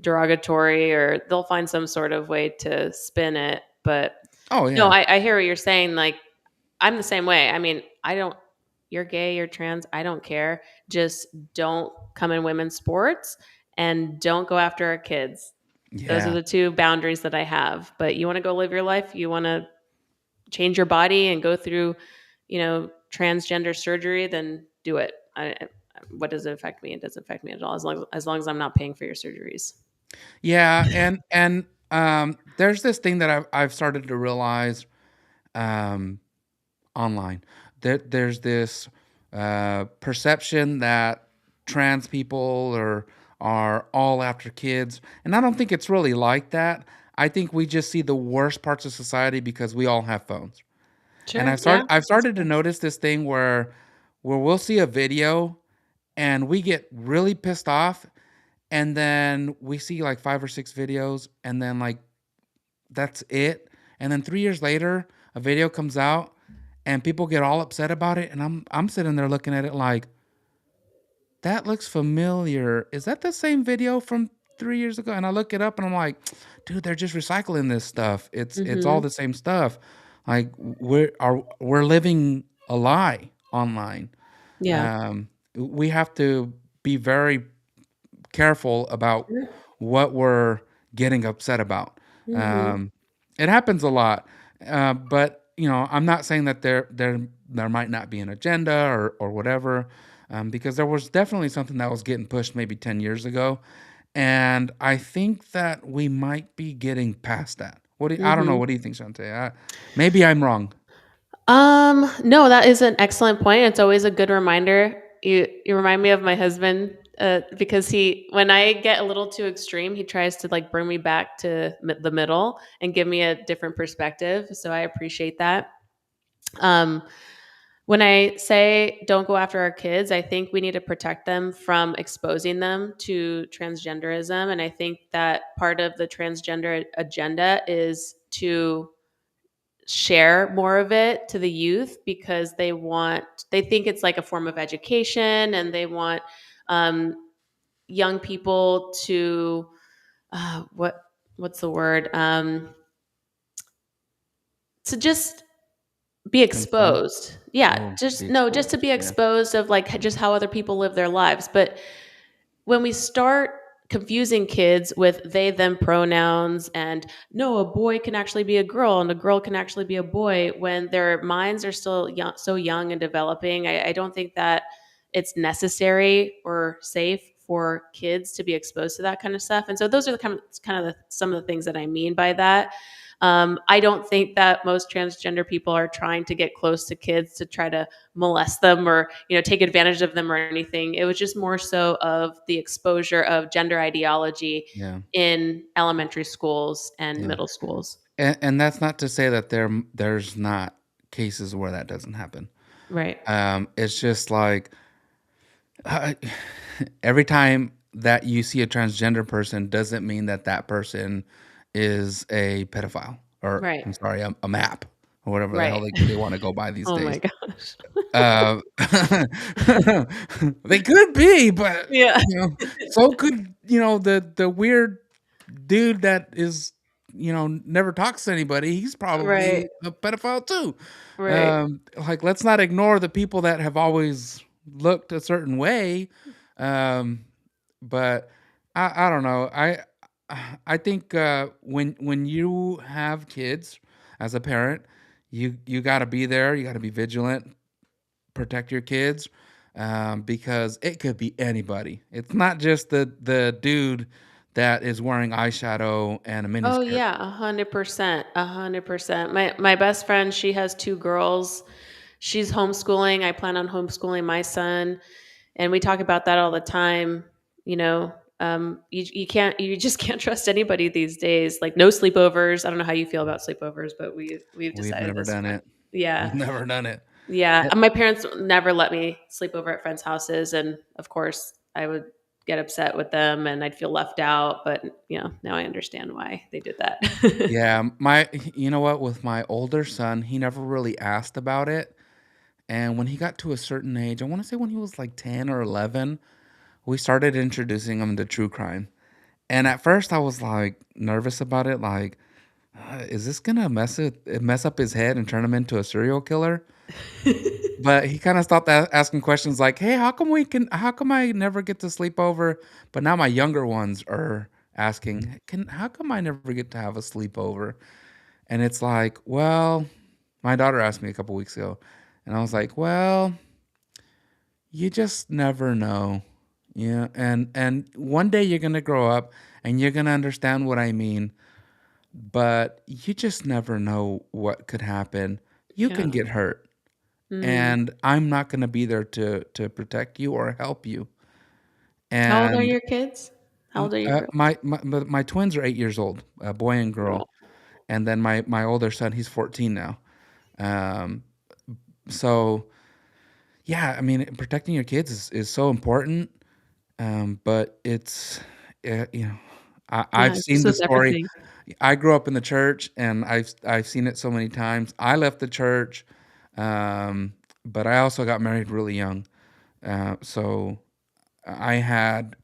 derogatory or they'll find some sort of way to spin it. But Oh no, yeah. I hear what you're saying. Like, I'm the same way. I mean, I don't, you're gay, you're trans, I don't care. Just don't come in women's sports and don't go after our kids. Those are Yeah. the two boundaries that I have. But you want to go live your life, you want to change your body and go through, transgender surgery, then do it. What does it affect me? It doesn't affect me at all as long as I'm not paying for your surgeries. Yeah, and there's this thing that I've started to realize um, online. There's this perception that trans people are all after kids, and I don't think it's really like that. I think we just see the worst parts of society because we all have phones. And Sure. Yeah. I've That's started to fair. notice this thing where we'll see a video and we get really pissed off, and then we see like 5 or 6 videos, and then like that's it. And then 3 years later, a video comes out, and people get all upset about it, and I'm sitting there looking at it like, that looks familiar. Is that the same video from 3 years ago? And I look it up, and I'm like, dude, they're just recycling this stuff. It's all Mhm. the same stuff. Like we're living a lie online. Yeah. We have to be very careful about what we're getting upset about. Mm-hmm. Um, it happens a lot, but I'm not saying that there might not be an agenda or whatever, because there was definitely something that was getting pushed maybe 10 years ago, and I think that we might be getting past that. I don't know. Mm-hmm. What do you think, Shante? Maybe I'm wrong. No, that is an excellent point. It's always a good reminder. You remind me of my husband, because when I get a little too extreme, he tries to like bring me back to the middle and give me a different perspective. So I appreciate that. Um, when I say don't go after our kids, I think we need to protect them from exposing them to transgenderism, and I think that part of the transgender agenda is to share more of it to the youth because they think it's like a form of education, and they want young people to what's the word, to just be Conform? exposed. Yeah, Oh, be just no, just to exposed. be Yeah. exposed of like just how other people live their lives. But when we start confusing kids with they them pronouns, and no, a boy can actually be a girl and a girl can actually be a boy when their minds are still young, so young and developing, I don't think that it's necessary or safe for kids to be exposed to that kind of stuff. And so those are the some of the things that I mean by that. I don't think that most transgender people are trying to get close to kids to try to molest them or take advantage of them or anything. It was just more so of the exposure of gender ideology Yeah. in elementary schools and Yeah. middle schools. And that's not to say that there's not cases where that doesn't happen. Right. It's just like uh, every time that you see a transgender person doesn't mean that that person is a pedophile, or Right. I'm sorry, a map, or whatever the hell Right. they want to go by these Oh my days. gosh. Uh, they could be, but Yeah. so could the weird dude that is never talks to anybody. He's Right. probably a pedophile too. Right. Like, let's not ignore the people that have always looked a certain way. um but I don't know. I think when you have kids as a parent, you got to be there, you got to be vigilant, protect your kids, because it could be anybody. It's not just the dude that is wearing eyeshadow and a Oh miniskirt. yeah, 100%. 100%. My best friend, she has two girls. She's homeschooling. I plan on homeschooling my son. And we talk about that all the time. You know, you just can't trust anybody these days. Like no sleepovers. I don't know how you feel about sleepovers, but we've We've decided never this. done it. Yeah. We've never done it. Yeah, Eh, and my parents never let me sleep over at friends' houses, and of course, I would get upset with them, and I'd feel left out. But now I understand why they did that. Yeah, you know what? With my older son, he never really asked about it. And when he got to a certain age, I want to say when he was like 10 or 11, we started introducing him to true crime. And at first, I was like nervous about it. Like, is this gonna mess up his head and turn him into a serial killer? But he kind of stopped asking questions like, "Hey, how come I never get to sleep over?" But now my younger ones are asking, how come I never get to have a sleepover?" And it's like, well, my daughter asked me a couple weeks ago, and I was like, well, you just never know. Yeah, and one day you're gonna grow up and you're gonna understand what I mean, but you just never know what could happen. You can Yeah. get hurt, Mm. and I'm not gonna be there to protect you or help you. How old are And your kids? How old are your girls? my twins are 8 years old, a boy and girl, Oh, and then my older son, he's 14 now. Um, so yeah, I mean, protecting your kids is so important. But it's, yeah, I've it's seen just the with story. everything. I grew up in the church, and I've seen it so many times. I left the church, um, but I also got married really young. So I had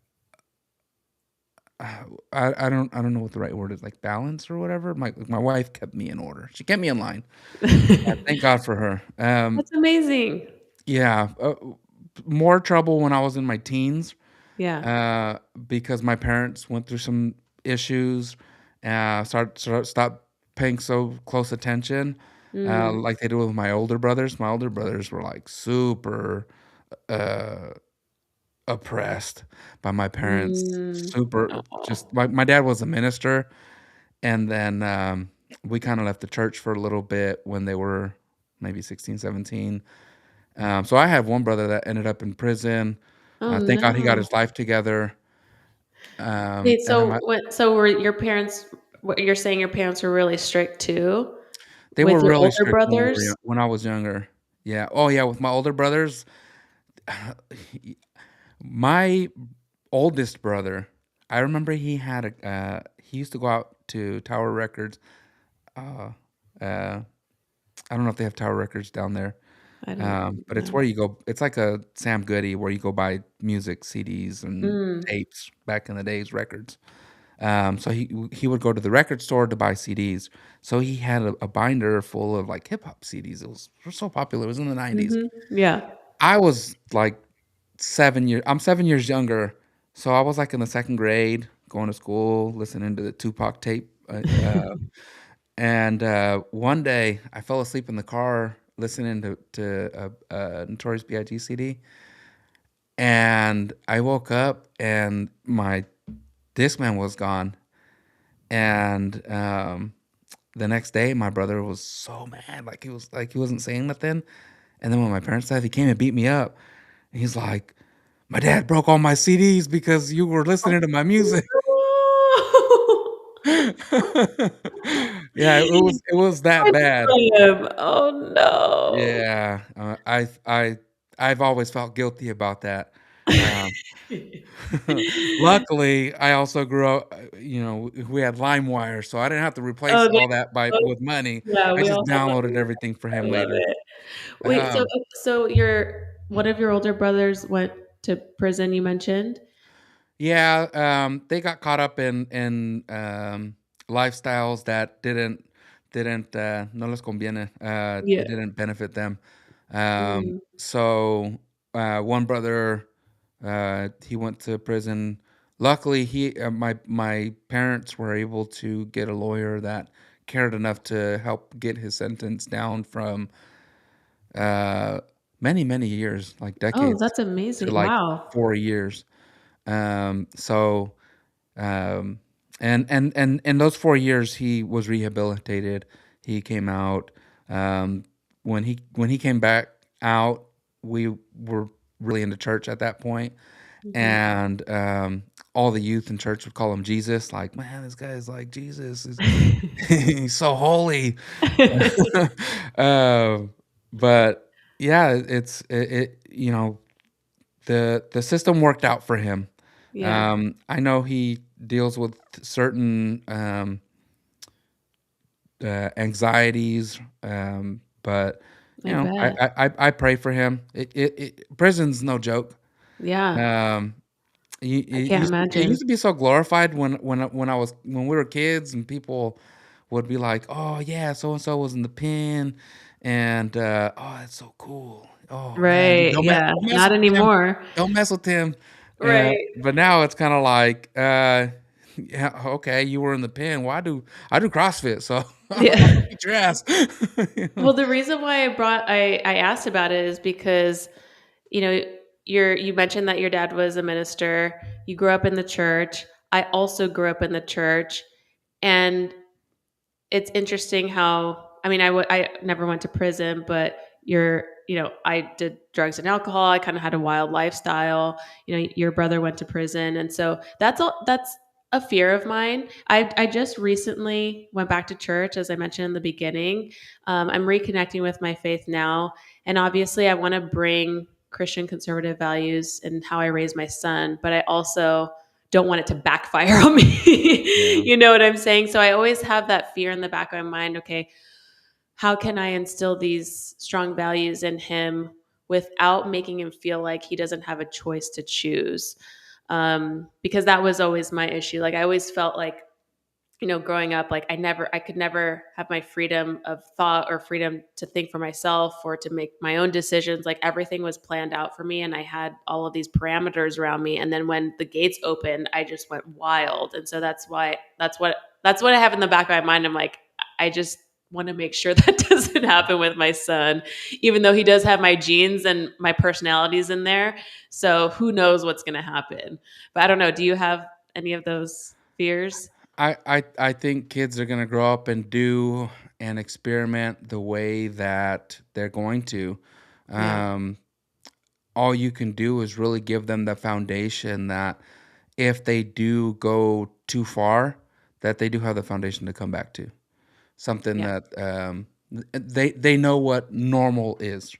I don't know what the right word is, like balance or whatever. My wife kept me in order. She kept me in line. Thank God for her. That's amazing. Yeah, more trouble when I was in my teens, Yeah. uh, because my parents went through some issues, stopped paying so close attention, Mm. like they do with my older brothers. My older brothers were like super uh, oppressed by my parents. Mm. Super, just Oh. my dad was a minister, and then we kind of left the church for a little bit when they were maybe 16, 17. So I have one brother that ended up in prison. Oh, Thank God he got no. his life together. Wait, And then so were your parents what you're saying your parents were really strict too they were with your really older strict brothers? when I was younger. Yeah. Oh yeah, with my older brothers, my oldest brother, I remember he used to go out to Tower Records. Uh, uh, I don't know if they have Tower Records down there. I don't But it's know. where you go. It's like a Sam Goody where you go buy music CDs and Mm. tapes back in the days, records. So he would go to the record store to buy CDs. So he had a binder full of like hip hop CDs. It was so popular. It was in the 90s. Mhm. Yeah. I was like 7 years. I'm 7 years younger, so I was like in the second grade, going to school, listening to the Tupac tape. And one day I fell asleep in the car listening to a Notorious B.I.G. CD, and I woke up and my Discman was gone. And the next day, my brother was so mad, like he wasn't saying nothing. And then when my parents died, he came and beat me up. And he's like, "My dad broke all my CDs because you were listening to my music." Yeah, it was that Good bad. for him. Oh, no. Yeah, I've always felt guilty about that. Um, luckily, I also grew up, we had LimeWire, so I didn't have to replace Oh, all that by oh, with money. yeah, I we just all have downloaded that. everything for I him love later. it. Wait, Um, so your one of your older brothers went to prison, you mentioned? yeah, they got caught up in lifestyles that didn't no les conviene. Yeah. It didn't benefit them. Mm. So one brother, he went to prison. Luckily, my parents were able to get a lawyer that cared enough to help get his sentence down from uh, many years, like Oh, decades, that's to amazing. like Wow. 4 years. So um, and in those 4 years, he was rehabilitated. He came out. Um, when he came back out, we were really into church at that point, Mhm. and all the youth in church would call him Jesus. Like, man, this guy is like Jesus. He's so holy. Um, but yeah, the system worked out for him. Yeah, I know he deals with certain anxieties, but I bet. I pray for him. Prison's no joke. Yeah, Um, I can't it imagine. used to be so glorified when we were kids and people would be like, "Oh yeah, so and so was in the pen," and "Oh, that's so cool. Oh man, Right, yeah, don't mess not with him. anymore. Don't mess with him." Right. But now it's kind of like, yeah, okay, you were in the pen. Well, I do CrossFit, so I Yeah. can beat your ass. You know? Well, the reason why I asked about it is because, you know, you mentioned that your dad was a minister, you grew up in the church. I also grew up in the church, and it's interesting how I never went to prison, but I did drugs and alcohol. I kind of had a wild lifestyle. Your brother went to prison, and so that's a fear of mine. I just recently went back to church, as I mentioned in the beginning. I'm reconnecting with my faith now, and obviously I want to bring Christian conservative values and how I raise my son, but I also don't want it to backfire on me. Yeah. You know what I'm saying? So I always have that fear in the back of my mind. Okay, how can I instill these strong values in him without making him feel like he doesn't have a choice to choose? because that was always my issue. Like I always felt like, growing up, like I could never have my freedom of thought or freedom to think for myself or to make my own decisions. Like everything was planned out for me and I had all of these parameters around me. And then when the gates opened, I just went wild. And so that's what I have in the back of my mind. I'm like, I just want to make sure that doesn't happen with my son, even though he does have my genes and my personalities in there. So who knows what's going to happen? But I don't know. Do you have any of those fears? I think kids are gonna grow up and do and experiment the way that they're going to. Yeah. Um, all you can do is really give them the foundation that if they do go too far, that they do have the foundation to come back to. Something Yeah. that they know what normal is.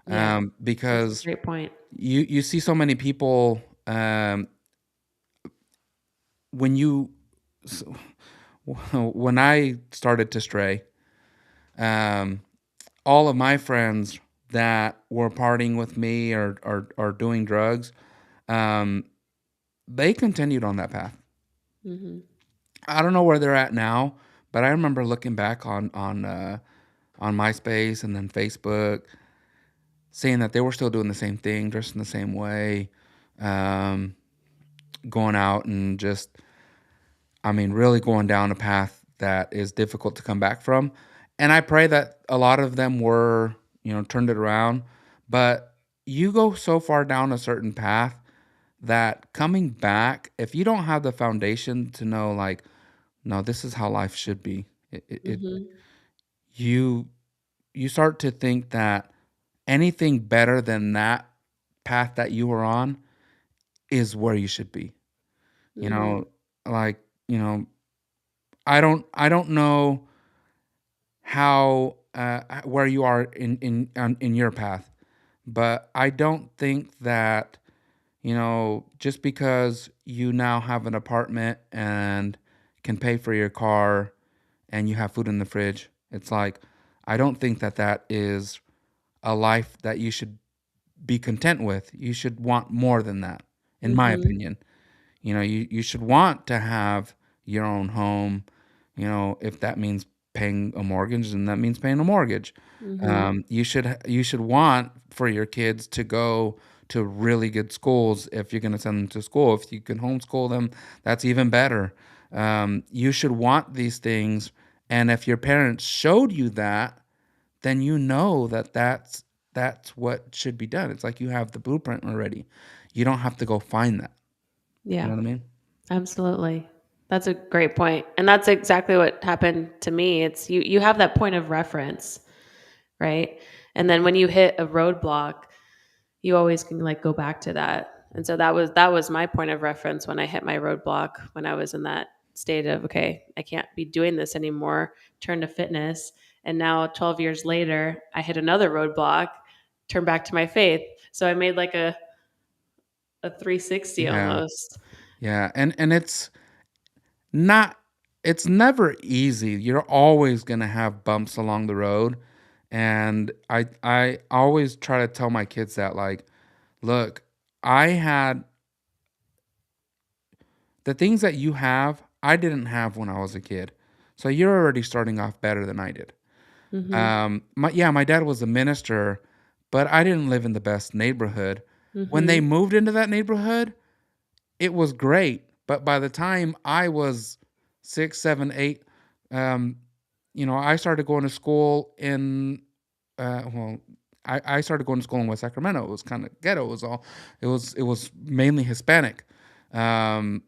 Yeah. That's a Because great point. you see so many people when you s- when I started to stray, um, all of my friends that were partying with me or doing drugs, um, they continued on that path. Mhm. I don't know where they're at now, but I remember looking back on MySpace and then Facebook, seeing that they were still doing the same thing, dressing the same way, um, going out and just, I mean, really going down a path that is difficult to come back from. And I pray that a lot of them were, turned it around. But you go so far down a certain path that coming back, if you don't have the foundation to know, like, no, this is how life should be, Mhm. you you start to think that anything better than that path that you were on is where you should be. You Mhm. know, like, you know, I don't know how where you are in your path, but I don't think that, just because you now have an apartment and can pay for your car and you have food in the fridge, it's like I don't think that that is a life that you should be content with. You should want more than that, in my Mhm. opinion. You should want to have your own home. If that means paying a mortgage, then that means paying a mortgage. Mhm. You should want for your kids to go to really good schools if you're going to send them to school. If you can homeschool them, that's even better. You should want these things, and if your parents showed you that, then you know that that's what should be done. It's like you have the blueprint already. You don't have to go find that. You Yeah. know what I mean? Absolutely. That's a great point. And that's exactly what happened to me. It's you have that point of reference, right? And then when you hit a roadblock, you always can like go back to that. And so that was my point of reference when I hit my roadblock, when I was in that state of, okay, I can't be doing this anymore, turn to fitness. And now 12 years later, I hit another roadblock, turn back to my faith. So I made like a 360 Yeah. almost. Yeah. And not it's never easy. You're always going to have bumps along the road. And I always try to tell my kids that, like, look, I had the things that you have, I didn't have when I was a kid. So you're already starting off better than I did. Mhm. My dad was a minister, but I didn't live in the best neighborhood. When they Mhm. moved into that neighborhood, it was great. But by the time I was 6, 7, 8, um, I started going to school in, well, I started going to school in West Sacramento. It was kind of ghetto. It was mainly Hispanic. Um,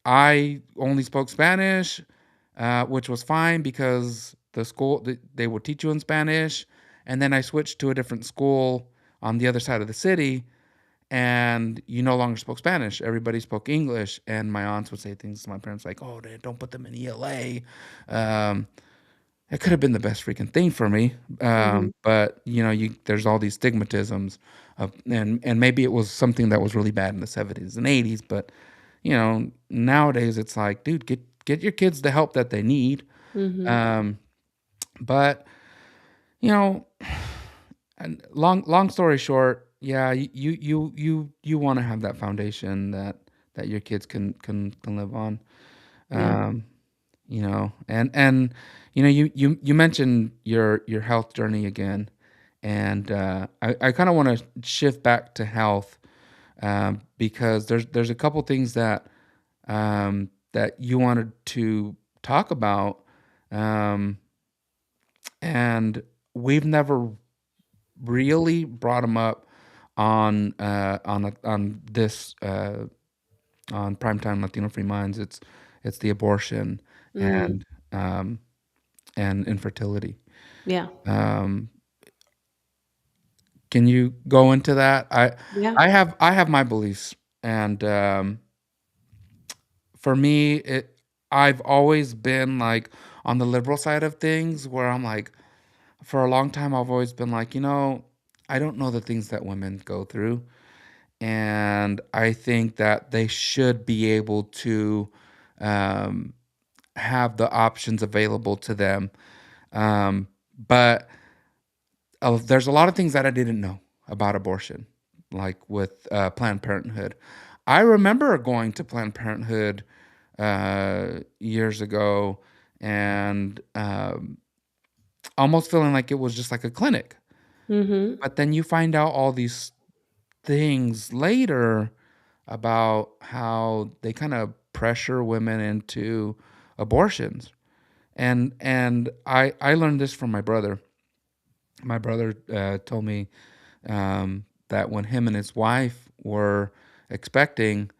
I only spoke Spanish, which was fine because they would teach you in Spanish, and then I switched to a different school on the other side of the city, and you no longer spoke Spanish. Everybody spoke English, and my aunts would say things to my parents like, "Oh, don't put them in ELA." Um, it could have been the best freaking thing for me, Mhm. but there's all these stigmatisms and maybe it was something that was really bad in the 70s and 80s, but nowadays it's like, dude, get your kids the help that they need. Mhm. Um, but you know, and long story short, yeah, you want to have that foundation that your kids can live on. Yeah. Um, and you mentioned your health journey again, and I kind of want to shift back to health, because there's a couple things that you wanted to talk about, um, and we've never really brought them up on this on primetime Latino Free Minds. It's the abortion Mm, and um, and infertility. yeah. Um, can you go into that? Yeah. I have my beliefs, and for me, I've always been like on the liberal side of things, where I'm like, for a long time, I've always been like, I don't know the things that women go through, and I think that they should be able to um, have the options available to them. But there's a lot of things that I didn't know about abortion, like with Planned Parenthood. I remember going to Planned Parenthood years ago, and almost feeling like it was just like a clinic. Mhm. But then you find out all these things later about how they kind of pressure women into abortions. And I learned this from my brother. My brother told me that when him and his wife were expecting,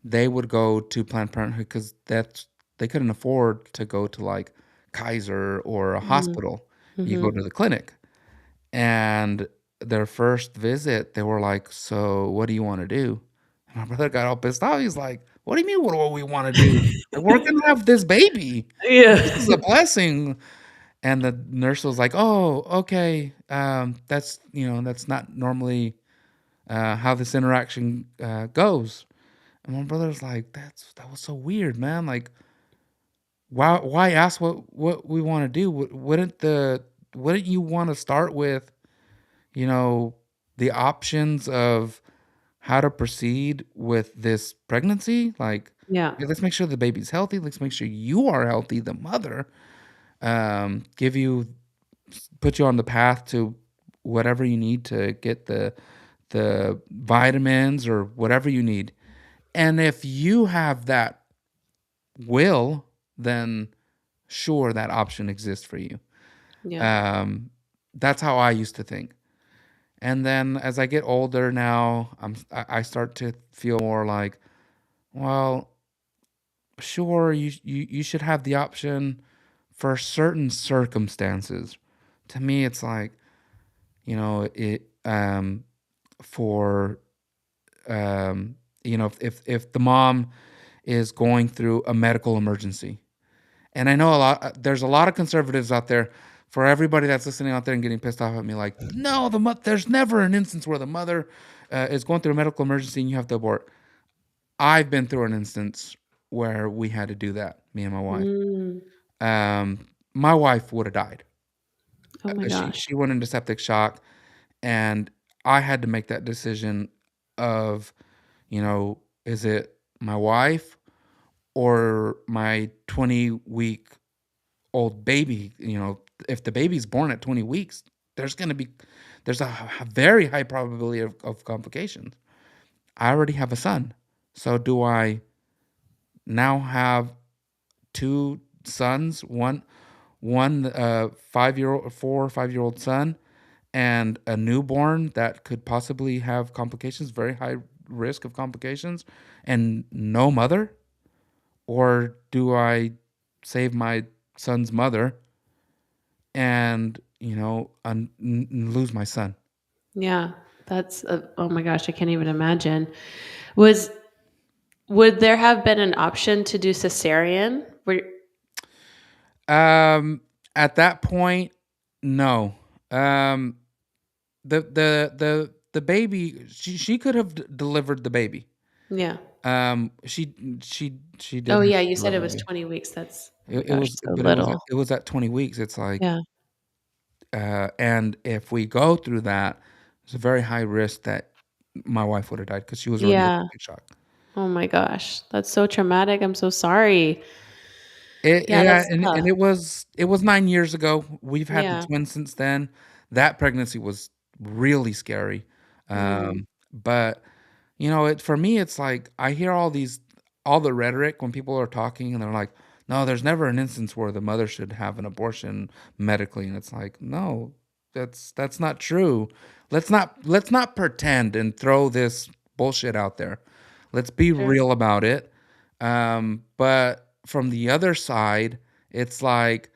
they would go to Planned Parenthood because they couldn't afford to go to like Kaiser or a Mhm. hospital. You go Mhm. to the clinic. And their first visit, they were like, "So, what do you want to do?" And my brother got all pissed off. He's like, "What do you mean? What do we want to do? Like, we're gonna have this baby. This Yeah. is a blessing." And the nurse was like, "Oh, okay. That's not normally how this interaction goes." And my brother's like, that was so weird, man. Like, why ask what we want to do? Wouldn't you want to start with, you know, the options of how to proceed with this pregnancy? Like, Yeah. hey, let's make sure the baby's healthy. Let's make sure you are healthy, the mother. Give you put you on the path to whatever you need to get the vitamins or whatever you need. And if you have that will, then sure, that option exists for you. Yeah. Um, that's how I used to think. And then as I get older now, I start to feel more like, well, sure, you should have the option for certain circumstances. To me, it's like, it for if the mom is going through a medical emergency. And I know there's a lot of conservatives out there. For everybody that's listening out there and getting pissed off at me, like, no, there's never an instance where the mother is going through a medical emergency and you have to abort. I've been through an instance where we had to do that, me and my wife. Mm. Um, my wife would have died. Oh my gosh. She went into septic shock, and I had to make that decision of, is it my wife or my 20-week old baby? If the baby's born at 20 weeks, there's going to be there's a very high probability of complications. I already have a son. So do I now have two sons, one 5-year-old 4 or 5-year-old son, and a newborn that could possibly have complications, very high risk of complications, and no mother? Or do I save my son's mother and, lose my son? Yeah. That's oh my gosh, I can't even imagine. Was would there have been an option to do cesarean? Um, at that point, no. Um, the baby, she could have delivered the baby. Yeah. She did Oh have yeah, to you said deliver it the was baby. 20 weeks. That's oh my It gosh, was, so but little. it was at 20 weeks. It's like, Yeah. and if we go through that, It's a very high risk that my wife would have died because she was already Yeah. electric shock. Oh my gosh. That's so traumatic. I'm so sorry. Yeah, Yeah, that's and tough. it was 9 years ago. We've had the Yeah. twins since then. That pregnancy was really scary. Mm. But, it for me, it's like I hear all the rhetoric when people are talking and they're like, "No, there's never an instance where the mother should have an abortion medically." And it's like, "No, that's not true. Let's not pretend and throw this bullshit out there. Let's be Sure. real about it." But from the other side, it's like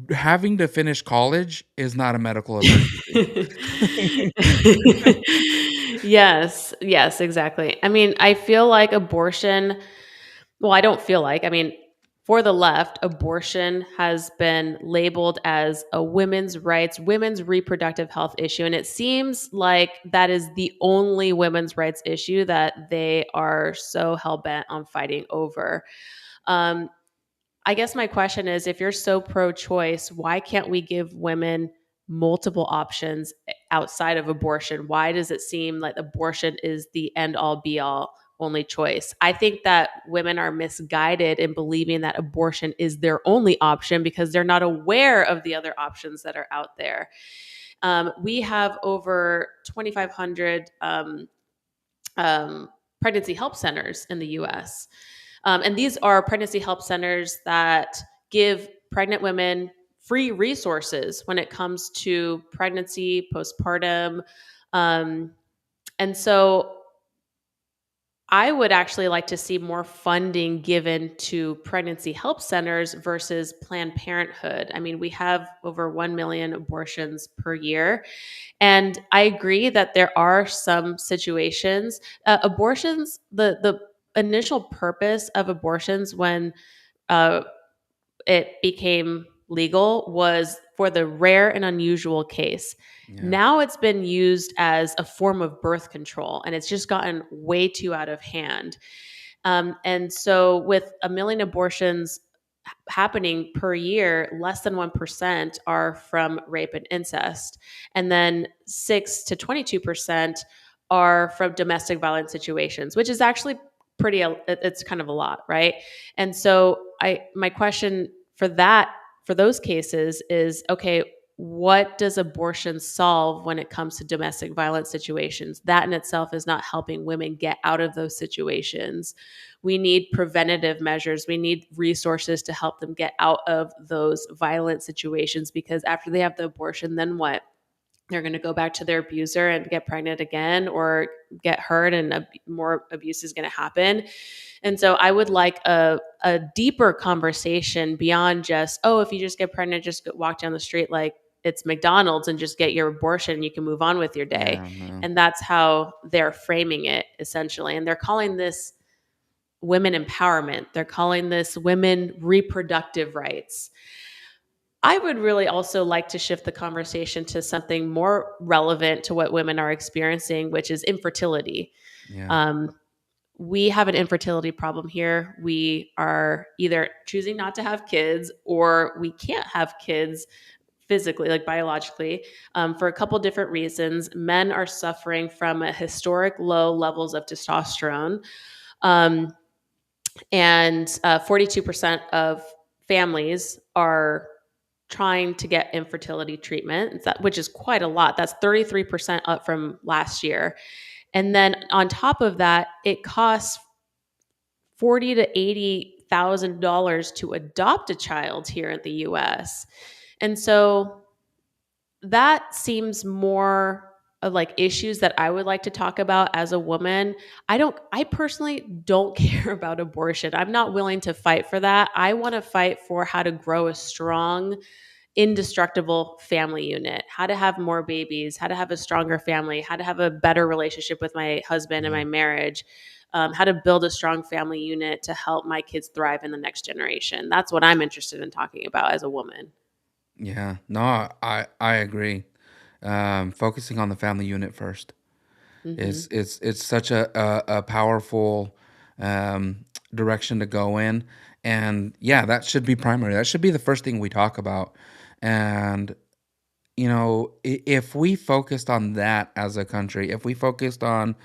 having to finish college is not a medical emergency. Yes, yes, exactly. I mean, I feel like abortion, well, I don't feel like, I mean, for the left, abortion has been labeled as a women's rights, women's reproductive health issue. And it seems like that is the only women's rights issue that they are so hell bent on fighting over. Um, I guess my question is, if you're so pro choice, why can't we give women multiple options outside of abortion? Why does it seem like abortion is the end all be all only choice? I think that women are misguided in believing that abortion is their only option because they're not aware of the other options that are out there. We have over 2,500 um, pregnancy help centers in the US. And these are pregnancy help centers that give pregnant women free resources when it comes to pregnancy, postpartum. Um, and so I would actually like to see more funding given to pregnancy help centers versus Planned Parenthood. I mean, we have over 1 million abortions per year. And I agree that there are some situations, abortions, the initial purpose of abortions when uh, it became legal was for the rare and unusual case. Yeah. Now it's been used as a form of birth control, and it's just gotten way too out of hand. And so, with a million abortions happening per year, less than 1% are from rape and incest. And then 6 to 22% are from domestic violence situations, which is actually it's kind of a lot, right? And so my question for for those cases is, okay, what does abortion solve when it comes to domestic violence situations? That in itself is not helping women get out of those situations. We need preventative measures. We need resources to help them get out of those violent situations, because after they have the abortion, then what? They're going to go back to their abuser and get pregnant again or get hurt, and more abuse is going to happen. And so I would like a deeper conversation beyond just, oh, if you just get pregnant, just walk down the street like it's McDonald's and just get your abortion and you can move on with your day. Yeah, no. And that's how they're framing it essentially. And they're calling this women empowerment. They're calling this women reproductive rights. I would really also like to shift the conversation to something more relevant to what women are experiencing, which is infertility. Yeah. Um, we have an infertility problem here. We are either choosing not to have kids or we can't have kids physically, like biologically, for a couple different reasons. Men are suffering from a historic low levels of testosterone. Um, and 42% of families are trying to get infertility treatment, which is quite a lot. That's 33% up from last year. And then on top of that, it costs 40 to $80,000 to adopt a child here in the US. And so that seems more like issues that I would like to talk about as a woman. I personally don't care about abortion. I'm not willing to fight for that. I want to fight for how to grow a strong, indestructible family unit, how to have more babies, how to have a stronger family, how to have a better relationship with my husband and Yeah. my marriage, how to build a strong family unit to help my kids thrive in the next generation. That's what I'm interested in talking about as a woman. Yeah. No, I agree. Focusing on the family unit first Hmm. it's such a powerful um, direction to go in, and yeah, that should be primary. That should be the first thing we talk about, and if we focused on that as a country, if we focused on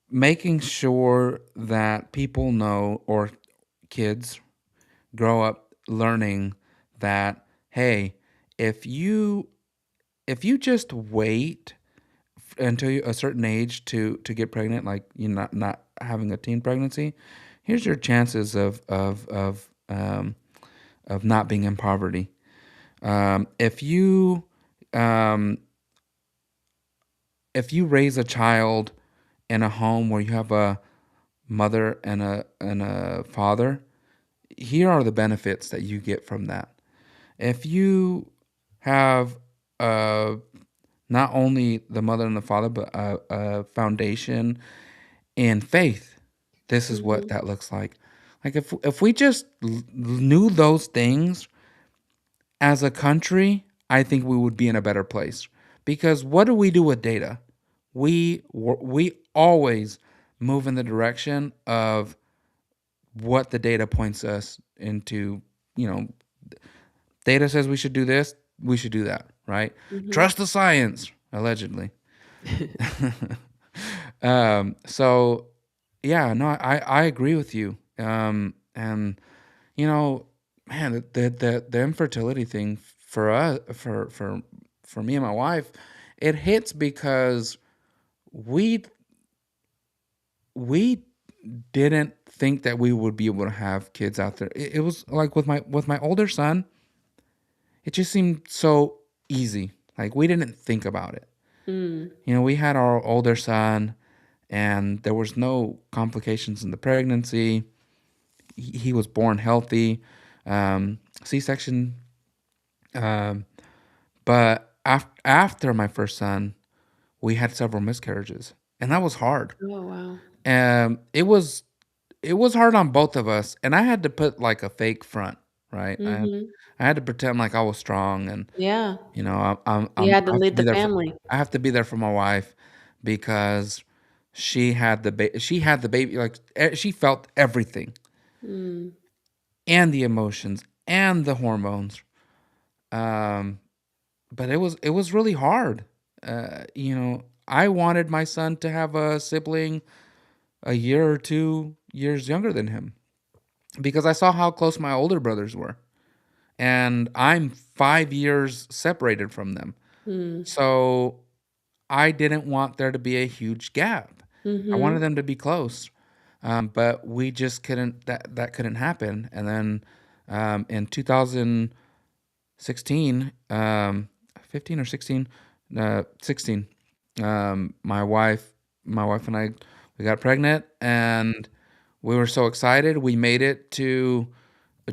making sure that people know, or kids grow up learning that, hey, if you just wait until a certain age to get pregnant, like you're not having a teen pregnancy, here's your chances of not being in poverty. If you um, if you raise a child in a home where you have a mother and a father, here are the benefits that you get from that. If you have uh, not only the mother and the father, but a foundation in faith, this is what Mhm. that looks like. Like if we just knew those things as a country, I think we would be in a better place. Because what do we do with data? We always move in the direction of what the data points us into. You know, data says we should do this, we should do that, right? Mhm. Trust the science, allegedly. So yeah, no, I agree with you. And you know, man, the infertility thing for us, for me and my wife, it hits because we we didn't think that we would be able to have kids out there. It was like with my older son, it just seemed so easy. Like we didn't think about it. Mm. We had our older son, and there was no complications in the pregnancy. He was born healthy, C-section. Um, but after my first son, we had several miscarriages, and that was hard. Oh, wow. It was hard on both of us, and I had to put like a fake front, right? Mhm. I had to pretend like I was strong, and Yeah. You had I to have to lead be the there for family. I have to be there for my wife because she had the baby, like she felt everything, Mm. and the emotions and the hormones. Um, but it was really hard. I wanted my son to have a sibling a year or 2 years younger than him because I saw how close my older brothers were, and I'm 5 years separated from them. Mm. So I didn't want there to be a huge gap. I wanted Mhm. them to be close, but we just couldn't. That couldn't happen. And then in 2016, 15 or 16, 16, my wife and I, we got pregnant, and we were so excited. We made it to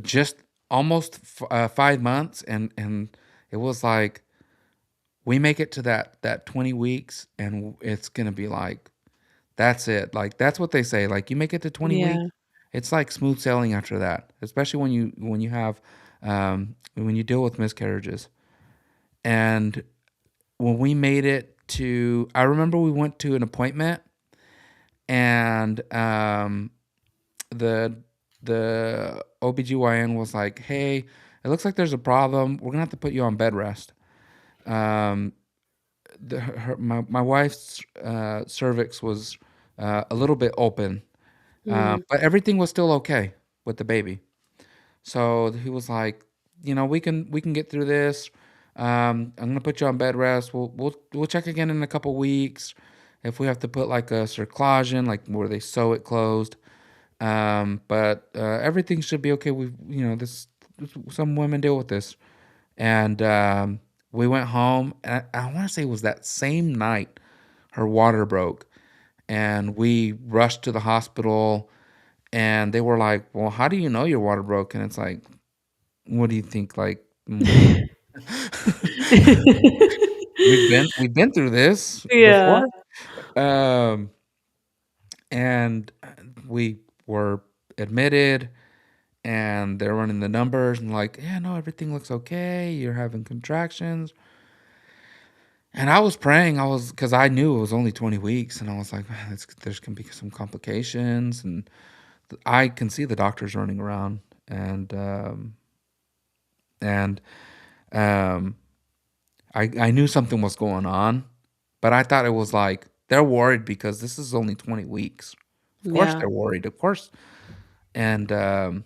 just almost 5 months, and it was like we make it to that 20 weeks, and it's gonna be like that's it. Like that's what they say. Like you make it to 20 weeks, Yeah. it's like smooth sailing after that. Especially when you have when you deal with miscarriages. And when we made it to, I remember we went to an appointment, and the OBGYN was like, "Hey, it looks like there's a problem. We're gonna have to put you on bed rest." Um, my wife's cervix was a little bit open, Mm. but everything was still okay with the baby. So he was like, we can get through this. I'm gonna put you on bed rest. We'll check again in a couple weeks if we have to put like a cerclagen, like where they sew it closed. But everything should be okay. This some women deal with this, and we went home. And I want to say it was that same night her water broke, and we rushed to the hospital. And they were like, "Well, how do you know your water broke?" And it's like, "What do you think? Like, we we've been through this Yeah. before." Um, and we were admitted, and they're running the numbers and like, yeah, no, everything looks okay. You're having contractions. And I was praying. Because I knew it was only 20 weeks, and I was like, man, there's gonna be some complications, and I can see the doctors running around, and um, I knew something was going on, but I thought it was like they're worried because this is only 20 weeks. Of course Yeah. they're worried, of course. And the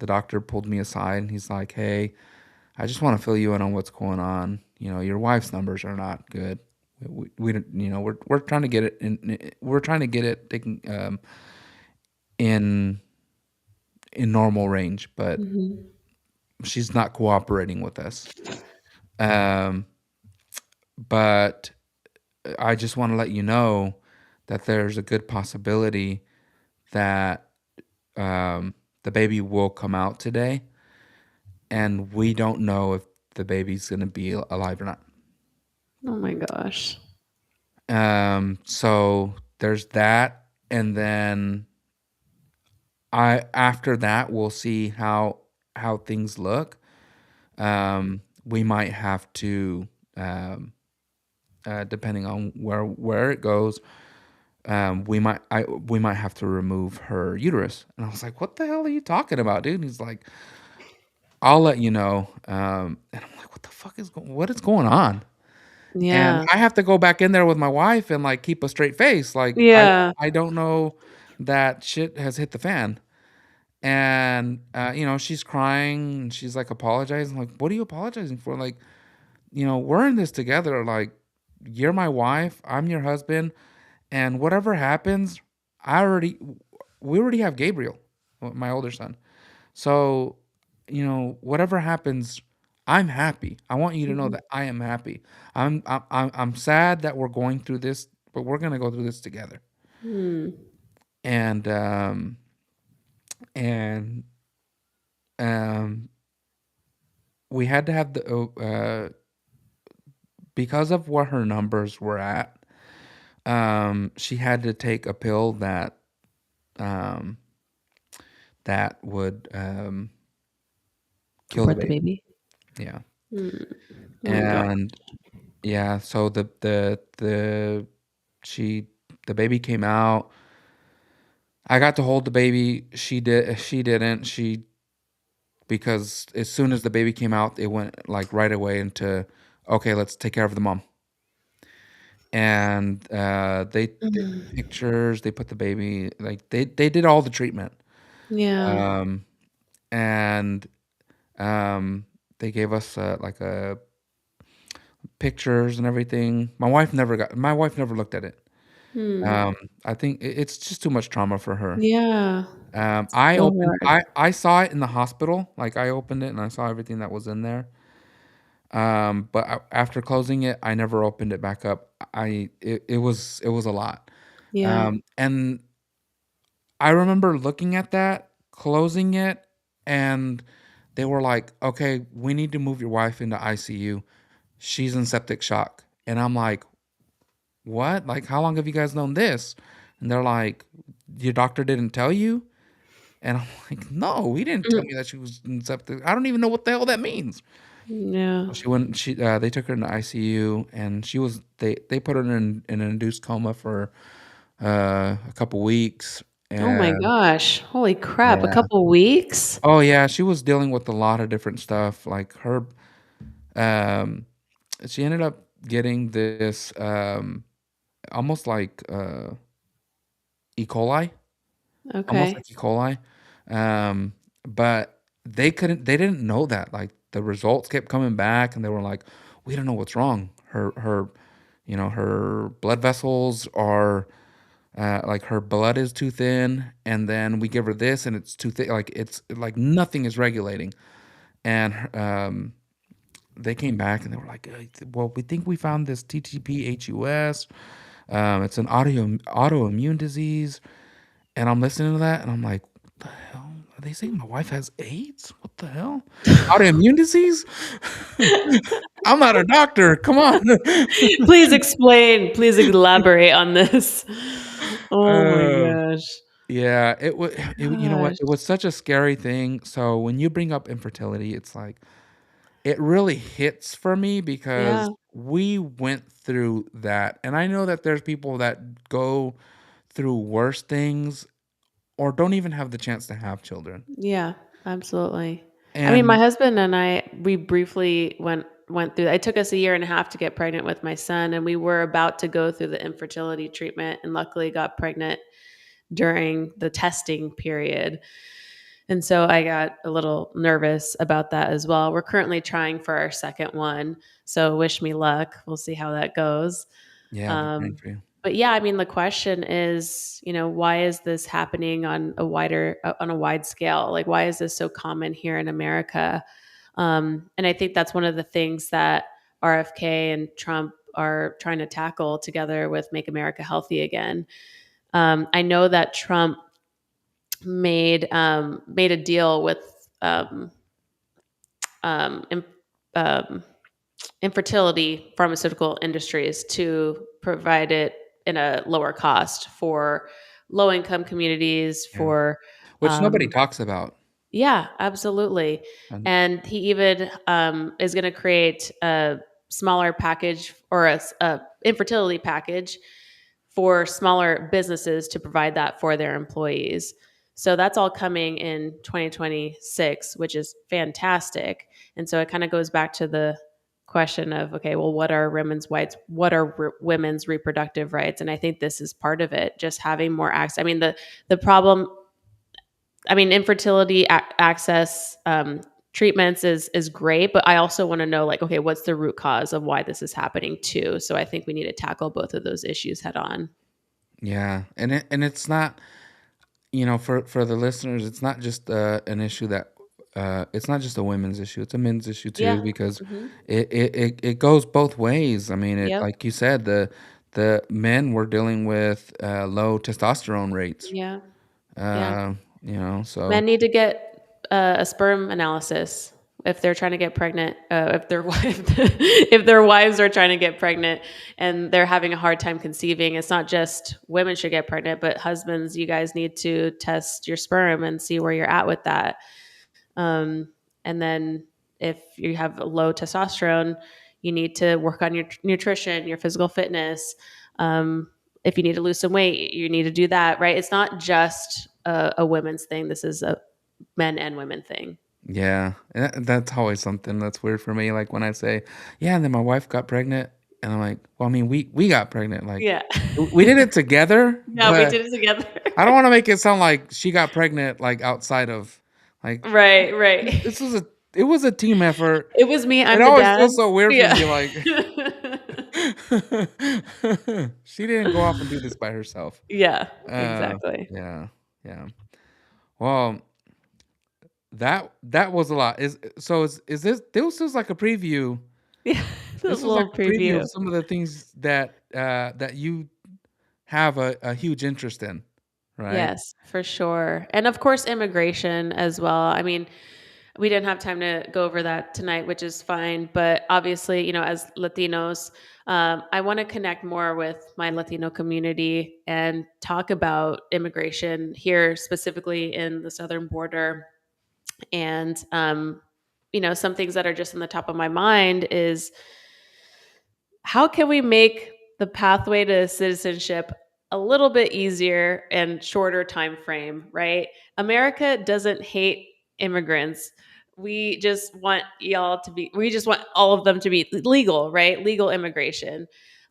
doctor pulled me aside and he's like, "Hey, I just want to fill you in on what's going on. You know, your wife's numbers are not good. We don't, you know, we're trying to get it we're trying to get it taken in normal range, but Mhm. she's not cooperating with us. Um, but I just want to let you know that there's a good possibility that the baby will come out today, and we don't know if the baby's going to be alive or not. Oh my gosh. So there's that, and then after that we'll see how things look. We might have to, depending on where it goes, we might have to remove her uterus. And I was like, "What the hell are you talking about, dude?" And he's like, "I'll let you know." And I'm like, what is going on?" And Yeah. I have to go back in there with my wife and like keep a straight face. Like Yeah. I don't know that shit has hit the fan. And you know, she's crying and she's like apologizing. Like, what are you apologizing for? Like, you know, we're in this together. Like, you're my wife, I'm your husband, and whatever happens, I already we already have Gabriel, my older son. So, you know, whatever happens, I'm happy. I want you to know Mhm. that I am happy. I'm sad that we're going through this, but we're gonna go through this together. Hmm. And and um, we had to have because of what her numbers were at. She had to take a pill um, that would kill the Abort the baby. baby. Yeah, Mm. Oh my god. and yeah, so she the baby came out. I got to hold the baby. She didn't. She Because as soon as the baby came out, it went like right away into, okay, let's take care of the mom. And they did Mm. pictures. They put the baby, like they did all the treatment. Yeah. Um, and they gave us like a pictures and everything. My wife never looked at it. Hmm. Um, I think it's just too much trauma for her. Yeah. So hard. I saw it in the hospital. Like I opened it and I saw everything that was in there. But after closing it, I never opened it back up. It was a lot. Yeah. And I remember looking at that, closing it, and they were like, "Okay, we need to move your wife into ICU. She's in septic shock." And I'm like, "What? Like, how long have you guys known this?" And they're like, "Your doctor didn't tell you?" And I'm like, "No, he didn't tell Mm. me that she was in septic. I don't even know what the hell that means." Yeah. They took her in the ICU and they put her in an induced coma for a couple weeks. Oh my And gosh. Holy crap. A yeah. couple weeks? Oh yeah, she was dealing with a lot of different stuff. Like um she ended up getting this almost like E. coli, almost Okay. like E. coli. Um but they didn't know that. Like the results kept coming back and they were like, "We don't know what's wrong. Her you know, her blood vessels are like her blood is too thin, and then we give her this and it's too thick. Like it's like nothing is regulating." And they came back and they were like, "Well, we think we found this TTP-HUS. It's an autoimmune disease." And I'm listening to that and I'm like, "What the hell? Are they saying my wife has AIDS? What the hell? Autoimmune disease? I'm not a doctor. Come on." Please explain. Please elaborate on this. Oh my Uh, gosh. yeah, you know what? Gosh. It was such a scary thing. So when you bring up infertility, it's like it really hits for me because Yeah. we went through that. And I know that there's people that go through worse things or don't even have the chance to have children. Yeah, absolutely. I mean, my And husband and I, we briefly went went through. It took us a year and a half to get pregnant with my son, and we were about to go through the infertility treatment, and luckily got pregnant during the testing period. And so I got a little nervous about that as well. We're currently trying for our second one, so wish me luck. We'll see how that goes. Yeah, I'll be praying Um, for you. but yeah, I mean, the question is, why is this happening on a wide scale? Like, why is this so common here in America? And I think that's one of the things that RFK and Trump are trying to tackle together with Make America Healthy Again. I know that Trump made a deal with um, um, in, um, infertility pharmaceutical industries to provide it in a lower cost for low income communities. Yeah. For Which nobody um, talks about. yeah, absolutely. And And he even is going to create a smaller package, or a infertility package for smaller businesses to provide that for their employees. So that's all coming in 2026, which is fantastic. And so it kind of goes back to the question of, okay, well, what are women's rights? What are women's reproductive rights? And I think this is part of it, just having more access. I mean, the problem, I mean, infertility access treatments is great, but I also want to know, like, okay, what's the root cause of why this is happening too? So I think we need to tackle both of those issues head on. yeah, and it's not, for the listeners, it's not just an issue that it's not just a women's issue; it's a men's issue too, Yeah. because Hmm. it goes both ways. I mean, it, Yep. like you said, the men were dealing with low testosterone rates. Yeah. Yeah. Uh, so Men need to get a sperm analysis if they're trying to get pregnant. If their wife, if their wives are trying to get pregnant and they're having a hard time conceiving, it's not just women should get pregnant, but husbands, you guys need to test your sperm and see where you're at with that. And then if you have low testosterone, you need to work on your nutrition, your physical fitness. If you need to lose some weight, you need to do that, right? It's not just a women's thing. This is a men and women thing. yeah, that's always something that's weird for me. Like when I say, "Yeah," and then my wife got pregnant, and I'm like, "Well, I mean, we got pregnant. Like Yeah. we did it together, No, we but." did it together. I don't want to make it sound like she got pregnant like outside of like Right, right. this was a it was a team effort. It was me. It I'm the always dad. feels so weird for Yeah. me like she didn't go off and do this by herself. Yeah, Uh exactly. yeah, yeah. Well, that was a lot. Is this was like a preview. Yeah, a This was like little a preview preview. of some of the things that you have a huge interest in, right? Yes, for sure. And of course, immigration as well. I mean, we didn't have time to go over that tonight, which is fine. But obviously, as Latinos, I want to connect more with my Latino community and talk about immigration here, specifically in the southern border. And, some things that are just in the top of my mind is, how can we make the pathway to citizenship a little bit easier and shorter time frame, right? America doesn't hate immigrants. We just want all of them to be legal, right? Legal immigration.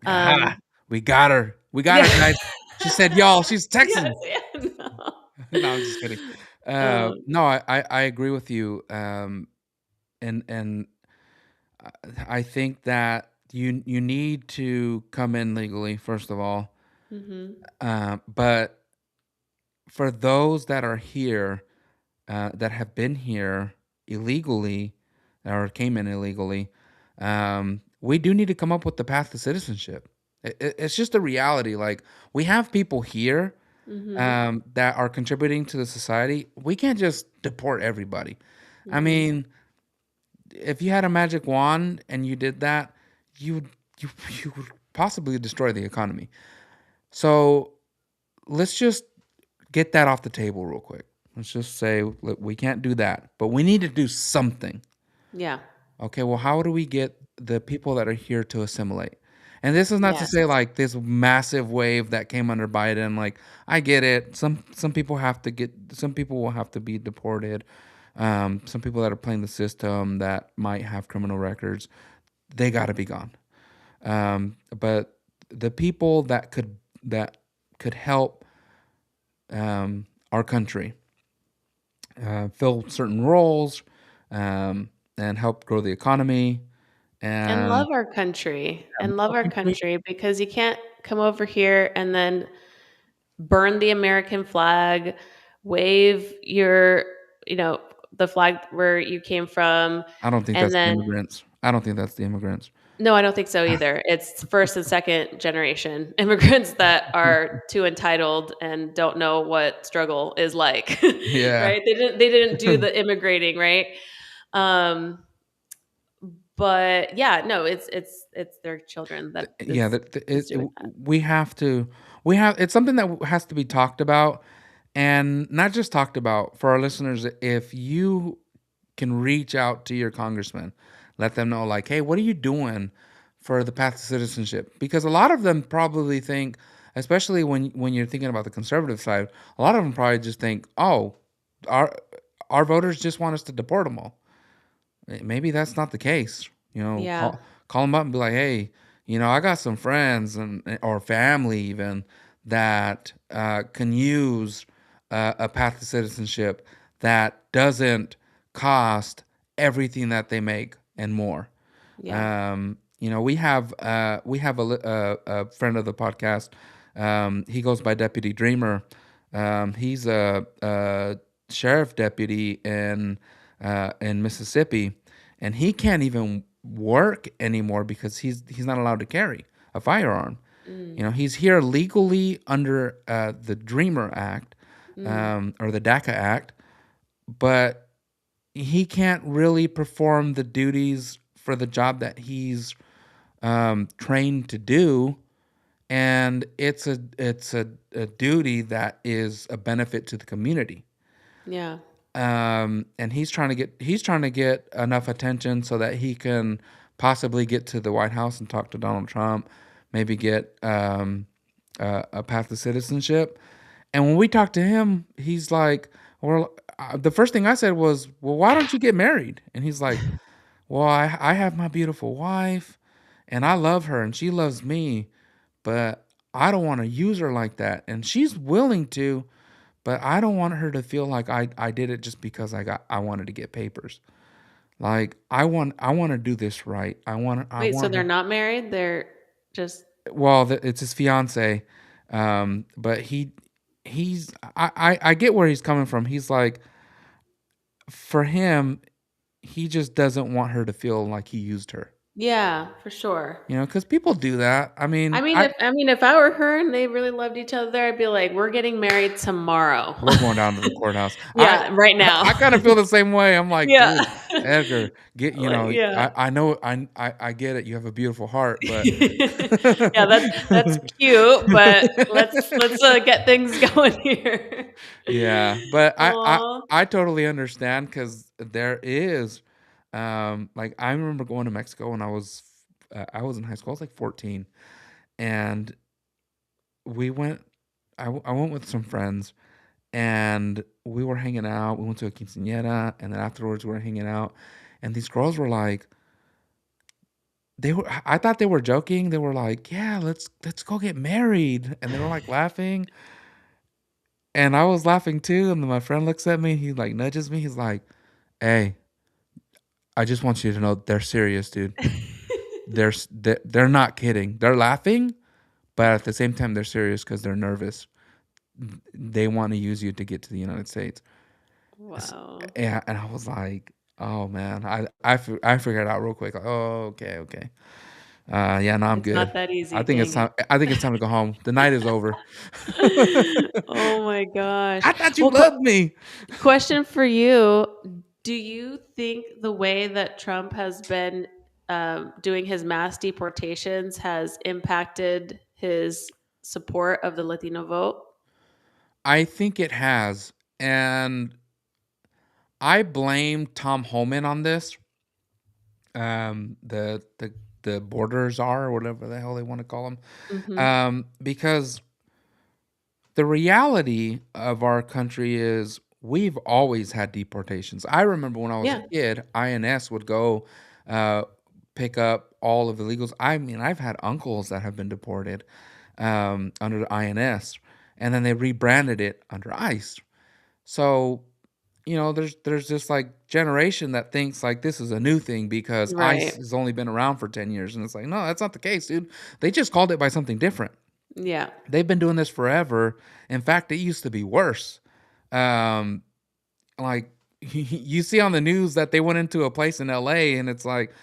Aha, Um, we got her. We got yeah. her, guys. She said, "Y'all, she's Yes, Texan." yeah, no. No, I'm just kidding. Um, No, I agree with you. And I think that you need to come in legally, first of all. mhm, But for those that are here, that have been here illegally or came in illegally, we do need to come up with the path to citizenship. It's just a reality. Like we have people here mhm, that are contributing to the society. We can't just deport everybody. I mhm, mean, if you had a magic wand and you did that, you would you you would possibly destroy the economy. So let's just get that off the table real quick. Let's just say, "Look, we can't do that, but we need to do something." yeah, Okay, well, how do we get the people that are here to assimilate? And this is not to yes, say like this massive wave that came under Biden. Like I get it. Some people have to get. Some people will have to be deported. Some people that are playing the system that might have criminal records. they got to be gone. But the people that could help our country fill certain roles and help grow the economy And and love our country. love And love our our country. country, because you can't come over here and then burn the American flag, wave your, you know, the flag where you came from, I don't think and that's the then immigrants. I don't think that's the immigrants. no, I don't think so either. It's first and second generation immigrants that are too entitled and don't know what struggle is like, Yeah. right? They didn't do the immigrating, right? Um, but yeah, no, it's their children that Yeah, is doing that. we have to it's something that has to be talked about, and not just talked about. For our listeners, if you can reach out to your congressman, let them know, like, hey, what are you doing for the path to citizenship? Because a lot of them probably think, especially when you're thinking about the conservative side, a lot of them probably just think, oh, our our voters just want us to deport them all. Maybe that's not the case. Yeah, Call them up and be like, hey, I got some friends or family even that can use a path to citizenship that doesn't cost everything that they make and more. yeah. We have a friend of the podcast. He goes by Deputy Dreamer. He's a sheriff deputy in Mississippi, and he can't even work anymore because he's not allowed to carry a firearm. Mm, He's here legally under the Dreamer Act, mm, or the DACA Act, but he can't really perform the duties for the job that he's trained to do, and it's a duty that is a benefit to the community. yeah. And he's trying to get enough attention so that he can possibly get to the White House and talk to Donald Trump, maybe get a path to citizenship. And when we talked to him, he's like, "Well, the first thing I said was, well, why don't you get married?" And he's like, "Well, I have my beautiful wife, and I love her, and she loves me, but I don't want to use her like that, and she's willing to." But I don't want her to feel like I did it just because I wanted to get papers. Like I want to do this right. I Wait, so want they're her. not married? They're just Well, it's his fiance, but he's I get where he's coming from. He's like, for him, he just doesn't want her to feel like he used her. yeah, for sure. Because people do that. I I mean, mean, if I were her and they really loved each other, I'd be like, "We're getting married tomorrow." we're going down to the courthouse. I Yeah, right now. I kind of feel the same way. I'm like, Yeah. dude, Edgar, Like, yeah. I know, I get it. You have a beautiful heart, but Yeah, that's cute, but let's get things going here. yeah, but Aw. I totally understand because there is, like, I remember going to Mexico when I was in high school. I was like 14, and we went. I went with some friends, and we were hanging out. We went to a quinceañera, and then afterwards we were hanging out, and these girls were like, I thought they were joking. They were like, "Yeah, let's go get married," and they were like laughing, and I was laughing too. And then my friend looks at me. He like nudges me. He's like, "Hey, I just want you to know they're serious, dude. They're not kidding. They're laughing, but at the same time they're serious because they're nervous. They want to use you to get to the United States." Wow. Yeah, and I was like, "Oh man," I figured it out real quick. Like, "Oh, okay, okay." Yeah, no, I'm It's not good. that I easy, think it's dang time. it. I think it's time to go home. The night is over. Oh my gosh. I thought you Well, loved me. question for you. Do you think the way that Trump has been doing his mass deportations has impacted his support of the Latino vote? I think it has, and I blame Tom Homan on this. The border czar or whatever the hell they want to call him. Hmm. Because the reality of our country is we've always had deportations. I remember when I was a Yeah. kid, INS would go uh, pick up all of the illegals. I mean, I've had uncles that have been deported under the INS, and then they rebranded it under ICE. So, there's this like generation that thinks like this is a new thing because ICE Right. has only been around for 10 years. And it's like, no, that's not the case, dude. They just called it by something different. Yeah. They've been doing this forever. In fact, it used to be worse. Um, like you see on the news that they went into a place in LA and it's like,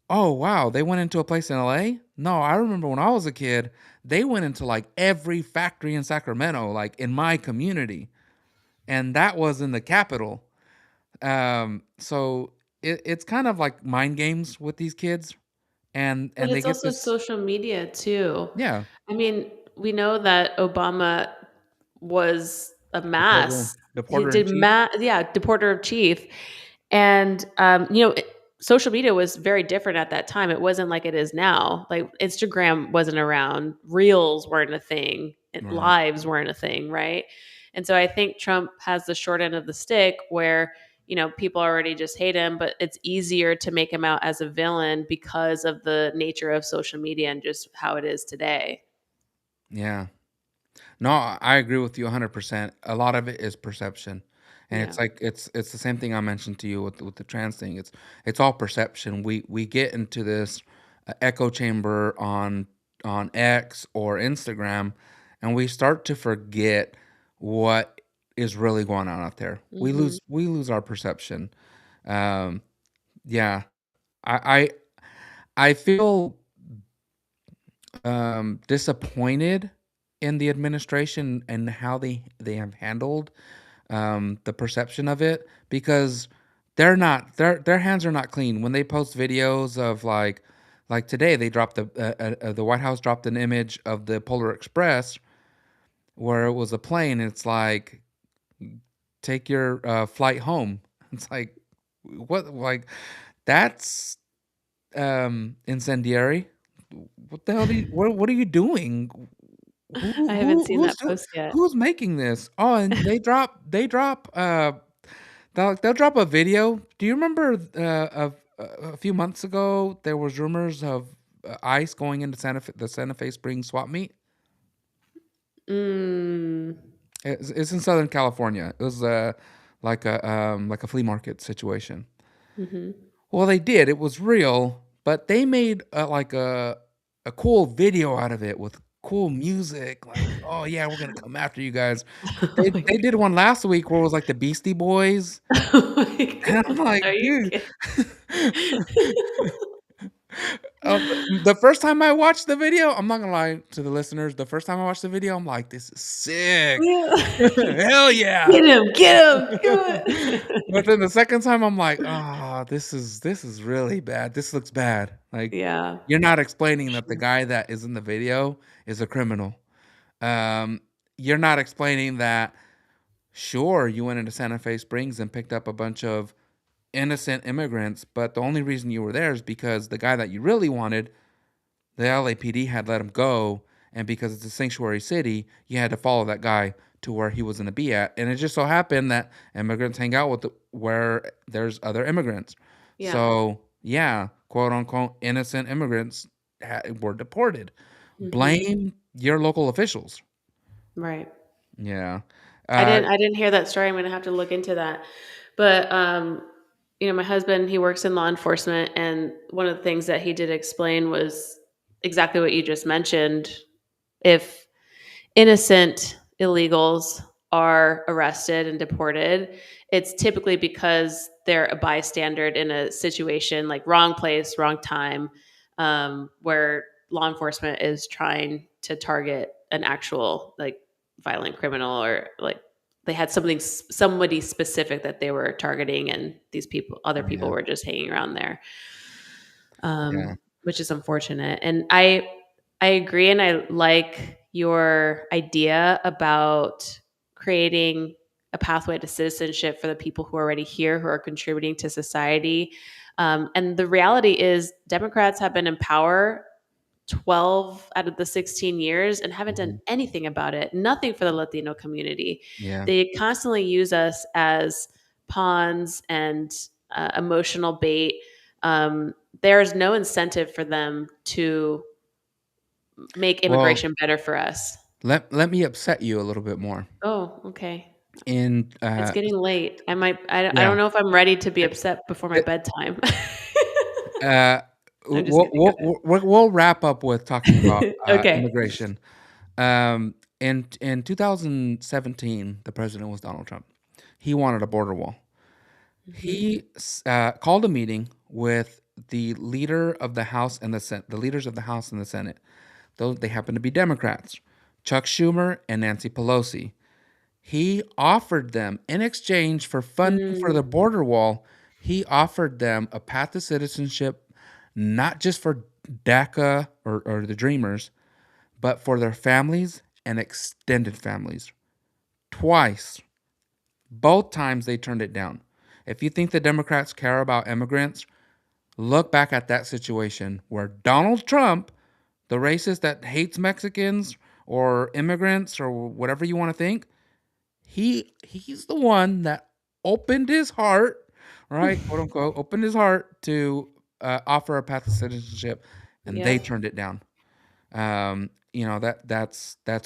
oh wow, they went into a place in LA? No, I remember when I was a kid, they went into like every factory in Sacramento, like in my community. And that was in the capital. So it's kind of like mind games with these kids, But and they it's get also this. social media too. Yeah, I mean, we know that Obama was a mass. He deporter in did chief. yeah, deporter of chief. And social media was very different at that time. It wasn't like it is now. Like Instagram wasn't around, reels weren't a thing, and Right. lives weren't a thing, right? And so I think Trump has the short end of the stick where people already just hate him, but it's easier to make him out as a villain because of the nature of social media and just how it is today. Yeah. No, I agree with you 100%. A lot of it is perception. And Yeah. it's like it's the same thing I mentioned to you with the trans thing. It's all perception. We get into this echo chamber on X or Instagram, and we start to forget what is really going on out there. Hmm. We lose our perception. Um, yeah, I I feel disappointed in the administration and how they have handled the perception of it because their hands are not clean when they post videos of like today they dropped the White House dropped an image of the Polar Express where it was a plane. It's like take your flight home. It's like what like that's incendiary. What the hell what are you doing? I haven't seen that post yet. Who's making this? Oh, and they drop they'll drop a video. Do you remember of a few months ago there was rumors of ICE going into the Santa Fe Springs swap meet? Mm. It's in Southern California. It was like a flea market situation. Mhm. Well, they did. It was real, but they made like a cool video out of it with cool music. Like, oh yeah, we're gonna come after you guys. Oh my They did one last week where it was like the Beastie Boys, oh my and I'm god. like, Are you dude. kidding? The first time I watched the video, I'm not gonna lie to the listeners. The first time I watched the video, I'm like, this is sick. Yeah. Hell yeah. Get him, do it. But then the second time I'm like, "Ah, this is really bad. This looks bad." Like, Yeah, you're not for explaining that the sure. guy that is in the video is a criminal. Um, you're not explaining that, sure, you went into Santa Fe Springs and picked up a bunch of innocent immigrants, but the only reason you were there is because the guy that you really wanted, the LAPD had let him go, and because it's a sanctuary city, you had to follow that guy to where he was going to be at. And it just so happened that immigrants hang out with where there's other immigrants. Yeah. So, yeah, quote unquote, innocent immigrants were deported. Mhm. Blame your local officials. Right. Yeah. I Uh, didn't hear that story. I'm gonna have to look into that. But my husband, he works in law enforcement, and one of the things that he did explain was exactly what you just mentioned. If innocent illegals are arrested and deported, it's typically because they're a bystander in a situation like wrong place, wrong time, where law enforcement is trying to target an actual like violent criminal or like they had somebody specific that they were targeting and these other people yeah. were just hanging around there, Yeah. which is unfortunate. And I agree, and I like your idea about creating a pathway to citizenship for the people who are already here, who are contributing to society. And the reality is, Democrats have been in power 12 out of the 16 years and haven't done Mhm. anything about it. Nothing for the Latino community. Yeah. They constantly use us as pawns and emotional bait. there's no incentive for them to make Well, immigration better for us. let me upset you a little bit more. Oh, okay. In It's getting late. I yeah, don't know if I'm ready to be it, upset before my it, bedtime. uh, I'm just kidding. Go we'll wrap up with talking about ahead. Okay. immigration. In 2017, the president was Donald Trump. He wanted a border wall. Mhm. He called a meeting with the leader of the House and the Senate, the leaders of the House and the Senate. Those they happen to be Democrats, Chuck Schumer and Nancy Pelosi. He offered them, in exchange for funding for the Mm, border wall, he offered them a path to citizenship, not just for DACA or the Dreamers, but for their families and extended families. Twice. Both times they turned it down. If you think the Democrats care about immigrants, look back at that situation where Donald Trump, the racist that hates Mexicans or immigrants or whatever you want to think, he's the one that opened his heart, right, quote unquote, opened his heart to offer a path to citizenship, and they yep. turned it down. That's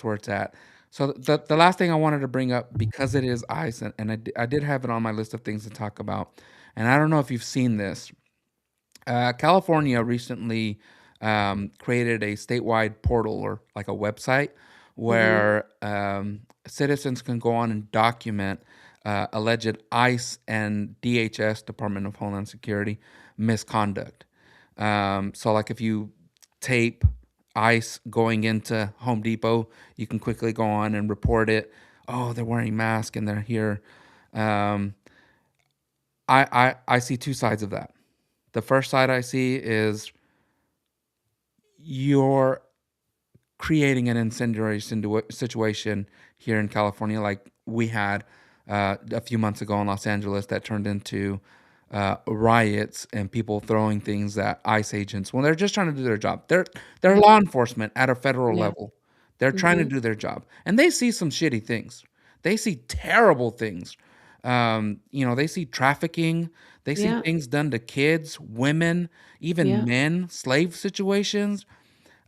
where it's at. So the last thing I wanted to bring up, because it is ICE, and I did have it on my list of things to talk about, and I don't know if you've seen this. California recently created a statewide portal or like a website Mhm. where citizens can go on and document alleged ICE and DHS, Department of Homeland Security, misconduct. So, like if you tape ICE going into Home Depot, you can quickly go on and report it. Oh, they're wearing masks and they're here. Um, I see two sides of that. The first side I see is you're creating an incendiary situation here in California, like we had a few months ago in Los Angeles, that turned into riots and people throwing things at ICE agents when they're just trying to do their job. They're law enforcement at a federal Yeah. level. They're trying to Mhm. do their job, and they see some shitty things. They see terrible things. They see trafficking. They see Yeah. things done to kids, women, even Yeah. men, slave situations.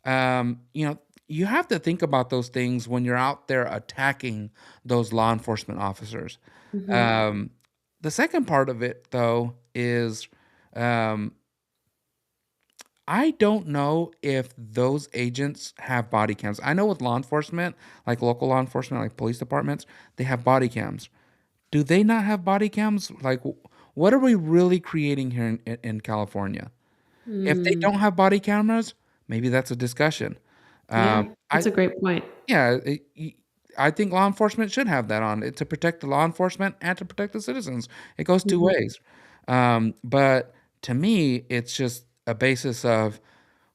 um, you know, you have to think about those things when you're out there attacking those law enforcement officers. Mhm. Um, the second part of it, though, is um, I don't know if those agents have body cams. I know with law enforcement, like local law enforcement, like police departments, they have body cams. Do they not have body cams? Like, what are we really creating here in California? If they Mm. don't have body cameras, maybe that's a discussion. Yeah. I That's a great point. Yeah, I think law enforcement should have that on it to protect the law enforcement and to protect the citizens. It goes two Mhm. ways. But to me, it's just a basis of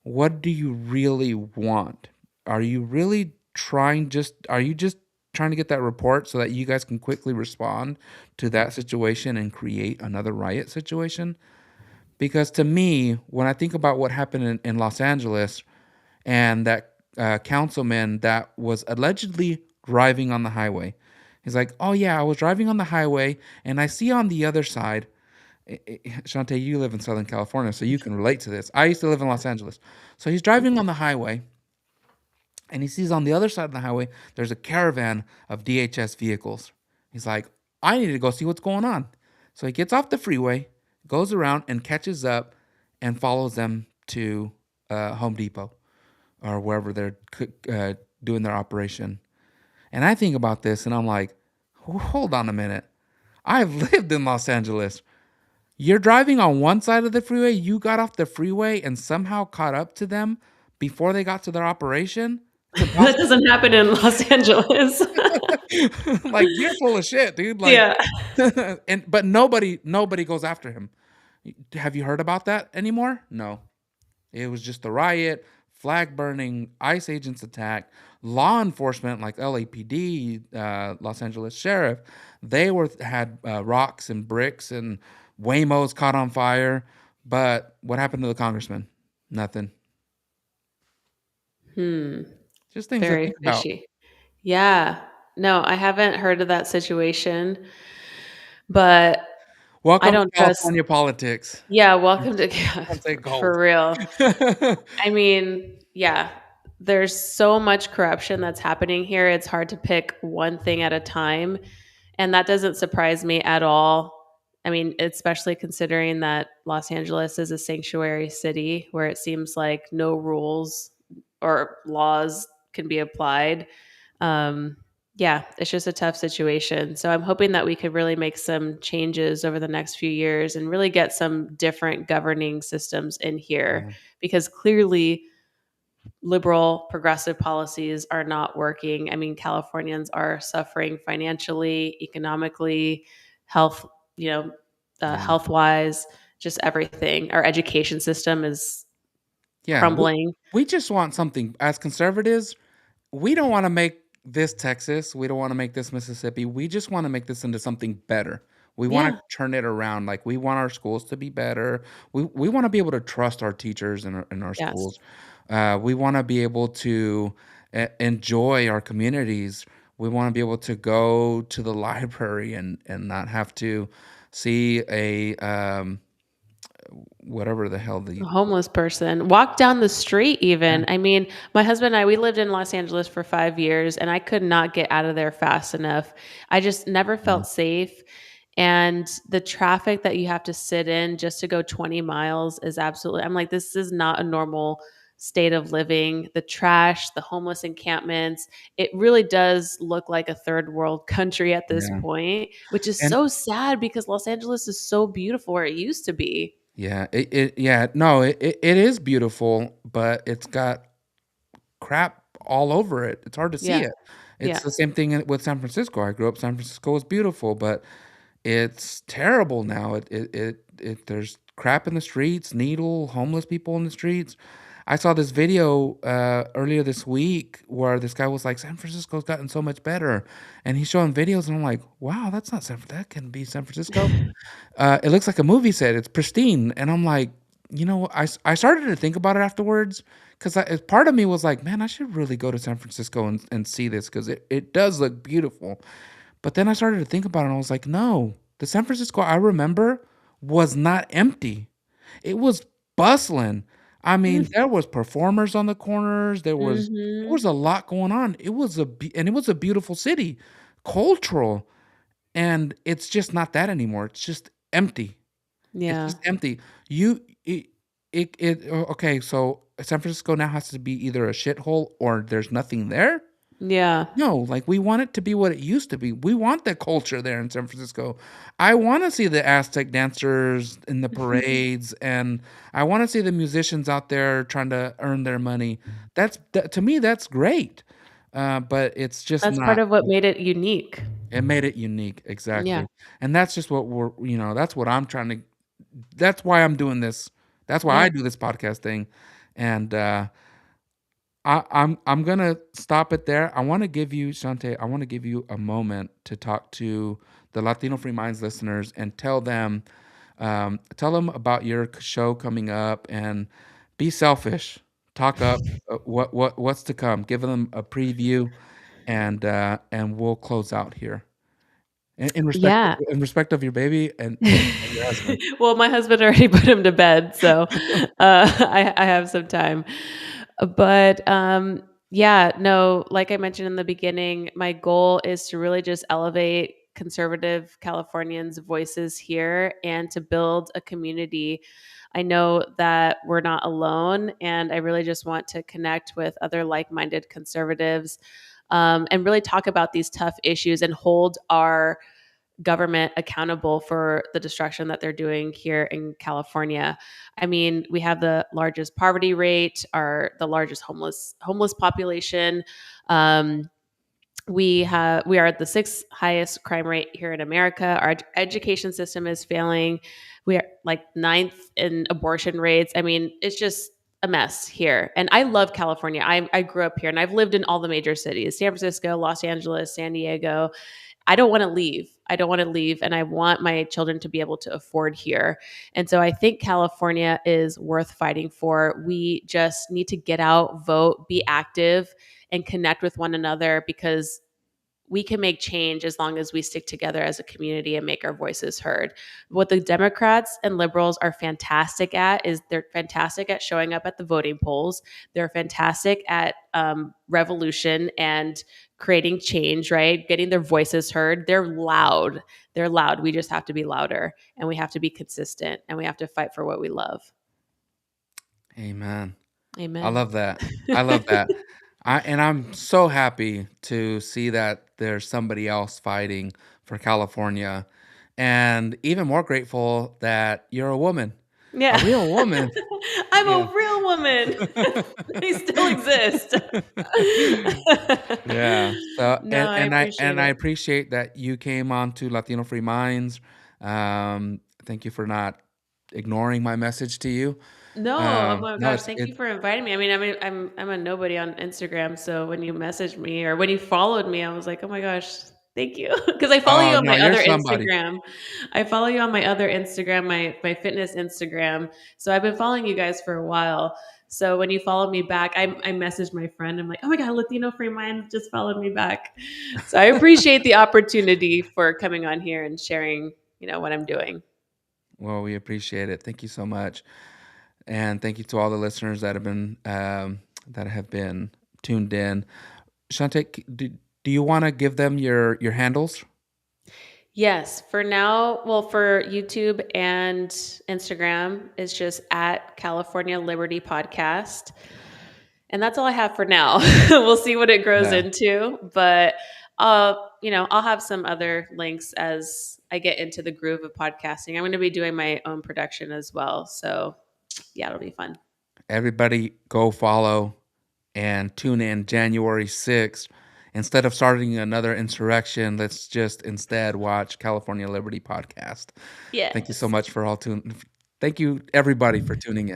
what do you really want? Are you just trying to get that report so that you guys can quickly respond to that situation and create another riot situation? Because to me, when I think about what happened in Los Angeles, and that councilman that was allegedly driving on the highway. He's like, "Oh yeah, I was driving on the highway, and I see on the other side." Chauntae, you live in Southern California, so you can relate to this. I used to live in Los Angeles, so he's driving on the highway, and he sees on the other side of the highway there's a caravan of DHS vehicles. He's like, "I need to go see what's going on." So he gets off the freeway, goes around, and catches up, and follows them to Home Depot or wherever they're doing their operation. And I think about this and I'm like, hold on a minute. I've lived in Los Angeles. You're driving on one side of the freeway, you got off the freeway and somehow caught up to them before they got to their operation? It's That impossible. doesn't happen in Los Angeles. Like you're full of shit, dude. Like Yeah. and but nobody goes after him. Have you heard about that anymore? No. It was just a riot, flag burning, ICE agents attack, law enforcement like LAPD, Los Angeles Sheriff. They had rocks and bricks and Waymos caught on fire. But what happened to the congressman? Nothing. Hmm. Just things to Very think about. fishy. Yeah. No, I haven't heard of that situation, but I Welcome to don't trust. California politics. Yeah, welcome to Chauntae for Gold. real. I mean, yeah, there's so much corruption that's happening here. It's hard to pick one thing at a time. And that doesn't surprise me at all. I mean, especially considering that Los Angeles is a sanctuary city where it seems like no rules or laws can be applied. Um, yeah, it's just a tough situation. So I'm hoping that we could really make some changes over the next few years and really get some different governing systems in here Yeah. because clearly liberal progressive policies are not working. I mean, Californians are suffering financially, economically, health, you know, Yeah. health wise, just everything. Our education system is Yeah. crumbling. We just want something as conservatives. We don't want to make this Texas. We don't want to make this Mississippi. We just want to make this into something better. We want to Yeah. turn it around. Like we want our schools to be better. We want to be able to trust our teachers in our Yes. schools. We want to be able to enjoy our communities. We want to be able to go to the library and not have to see a whatever the hell A the homeless person walk down the street even. I mean, my husband and I, we lived in Los Angeles for 5 years and I could not get out of there fast enough. I just never yeah. felt safe. And the traffic that you have to sit in just to go 20 miles is absolutely, I'm like, this is not a normal state of living. The trash, the homeless encampments, it really does look like a third world country at this Yeah. point, which is And so sad because Los Angeles is so beautiful where it used to be. yeah, yeah, no, it is beautiful, but it's got crap all over it. It's hard to see Yeah. it. It's Yeah. the same thing with San Francisco. I grew up San Francisco was beautiful, but it's terrible now. There's crap in the streets, needle, homeless people in the streets. I saw this video earlier this week where this guy was like, San Francisco's gotten so much better. And he's showing videos, and I'm like, wow, that's not that can be San Francisco. It looks like a movie set. It's pristine, and I'm like, I started to think about it afterwards because part of me was like, man, I should really go to San Francisco and see this because it does look beautiful. But then I started to think about it, and I was like, no, the San Francisco I remember was not empty. It was bustling. I mean, there was performers on the corners. There was Mhm. a lot going on. And it was a beautiful city, cultural, and it's just not that anymore. It's just empty. It's Yeah. just empty. You okay, so San Francisco now has to be either a shithole or there's nothing there? Yeah. No, like, we want it to be what it used to be. We want the culture there in San Francisco. I wanna see the Aztec dancers in the parades, and I wanna see the musicians out there trying to earn their money. That to me, that's great, but it's just That's part not. of what made it unique. It made it unique, Yeah. exactly, and that's just what that's what I'm trying to that's why I'm doing this. That's why I Yeah. do this podcast thing, and, I'm gonna stop it there. I wanna give you Shante, I wanna give you a moment to talk to the Latino Free Minds listeners and tell them about your show coming up, and be selfish. Talk up, what's to come. Give them a preview, and we'll close out here. Yeah. In respect of your baby and your husband. Well, my husband already put him to bed, so, I have some time. But, yeah, no, like I mentioned in the beginning, my goal is to really just elevate conservative Californians' voices here and to build a community. I know that we're not alone, and I really just want to connect with other like-minded conservatives, and really talk about these tough issues and hold our government accountable for the destruction that they're doing here in California. I mean, we have the largest poverty rate, the largest homeless population. Um, we are at the sixth highest crime rate here in America. Our education system is failing. We are like ninth in abortion rates. I mean, it's just a mess here. And I love California. I grew up here and I've lived in all the major cities: San Francisco, Los Angeles, San Diego. I don't want to leave. I don't want to leave. And I want my children to be able to afford here. And so I think California is worth fighting for. We just need to get out, vote, be active, and connect with one another because we can make change as long as we stick together as a community and make our voices heard. What the Democrats and liberals are fantastic at is they're fantastic at showing up at the voting polls. They're fantastic at revolution and creating change, right? Getting their voices heard. They're loud. They're loud. We just have to be louder, and we have to be consistent, and we have to fight for what we love. Amen. Amen. I love that. I love that. I'm so happy to see that there's somebody else fighting for California, and even more grateful that you're a woman, Yeah. a real woman. I'm Yeah. a real woman. They still exist. Yeah. So No, I appreciate I it. appreciate that you came on to Latino Free Minds. Thank you for not ignoring my message to you. No, oh my No, gosh, thank you for inviting me. I mean, I'm a nobody on Instagram, so when you messaged me or when you followed me, I was like, "Oh my gosh, thank you." Because I follow you oh on no, my you're other somebody. Instagram. I follow you on my other Instagram, my fitness Instagram. So I've been following you guys for a while. So when you followed me back, I messaged my friend. I'm like, "Oh my God, Latino Free Mind just followed me back." So I appreciate the opportunity for coming on here and sharing, what I'm doing. Well, we appreciate it. Thank you so much. And thank you to all the listeners that have been tuned in. Chauntae, do you want to give them your handles? Yes, for now, well, for YouTube and Instagram, it's just at California Liberty Podcast. And that's all I have for now. We'll see what it grows Yeah. into, but I'll have some other links as I get into the groove of podcasting. I'm going to be doing my own production as well. So, yeah, it'll be fun. Everybody go follow and tune in January 6th. Instead of starting another insurrection, let's just instead watch California Liberty Podcast. Thank you so Yes. much for all tuning. Thank you everybody for tuning in.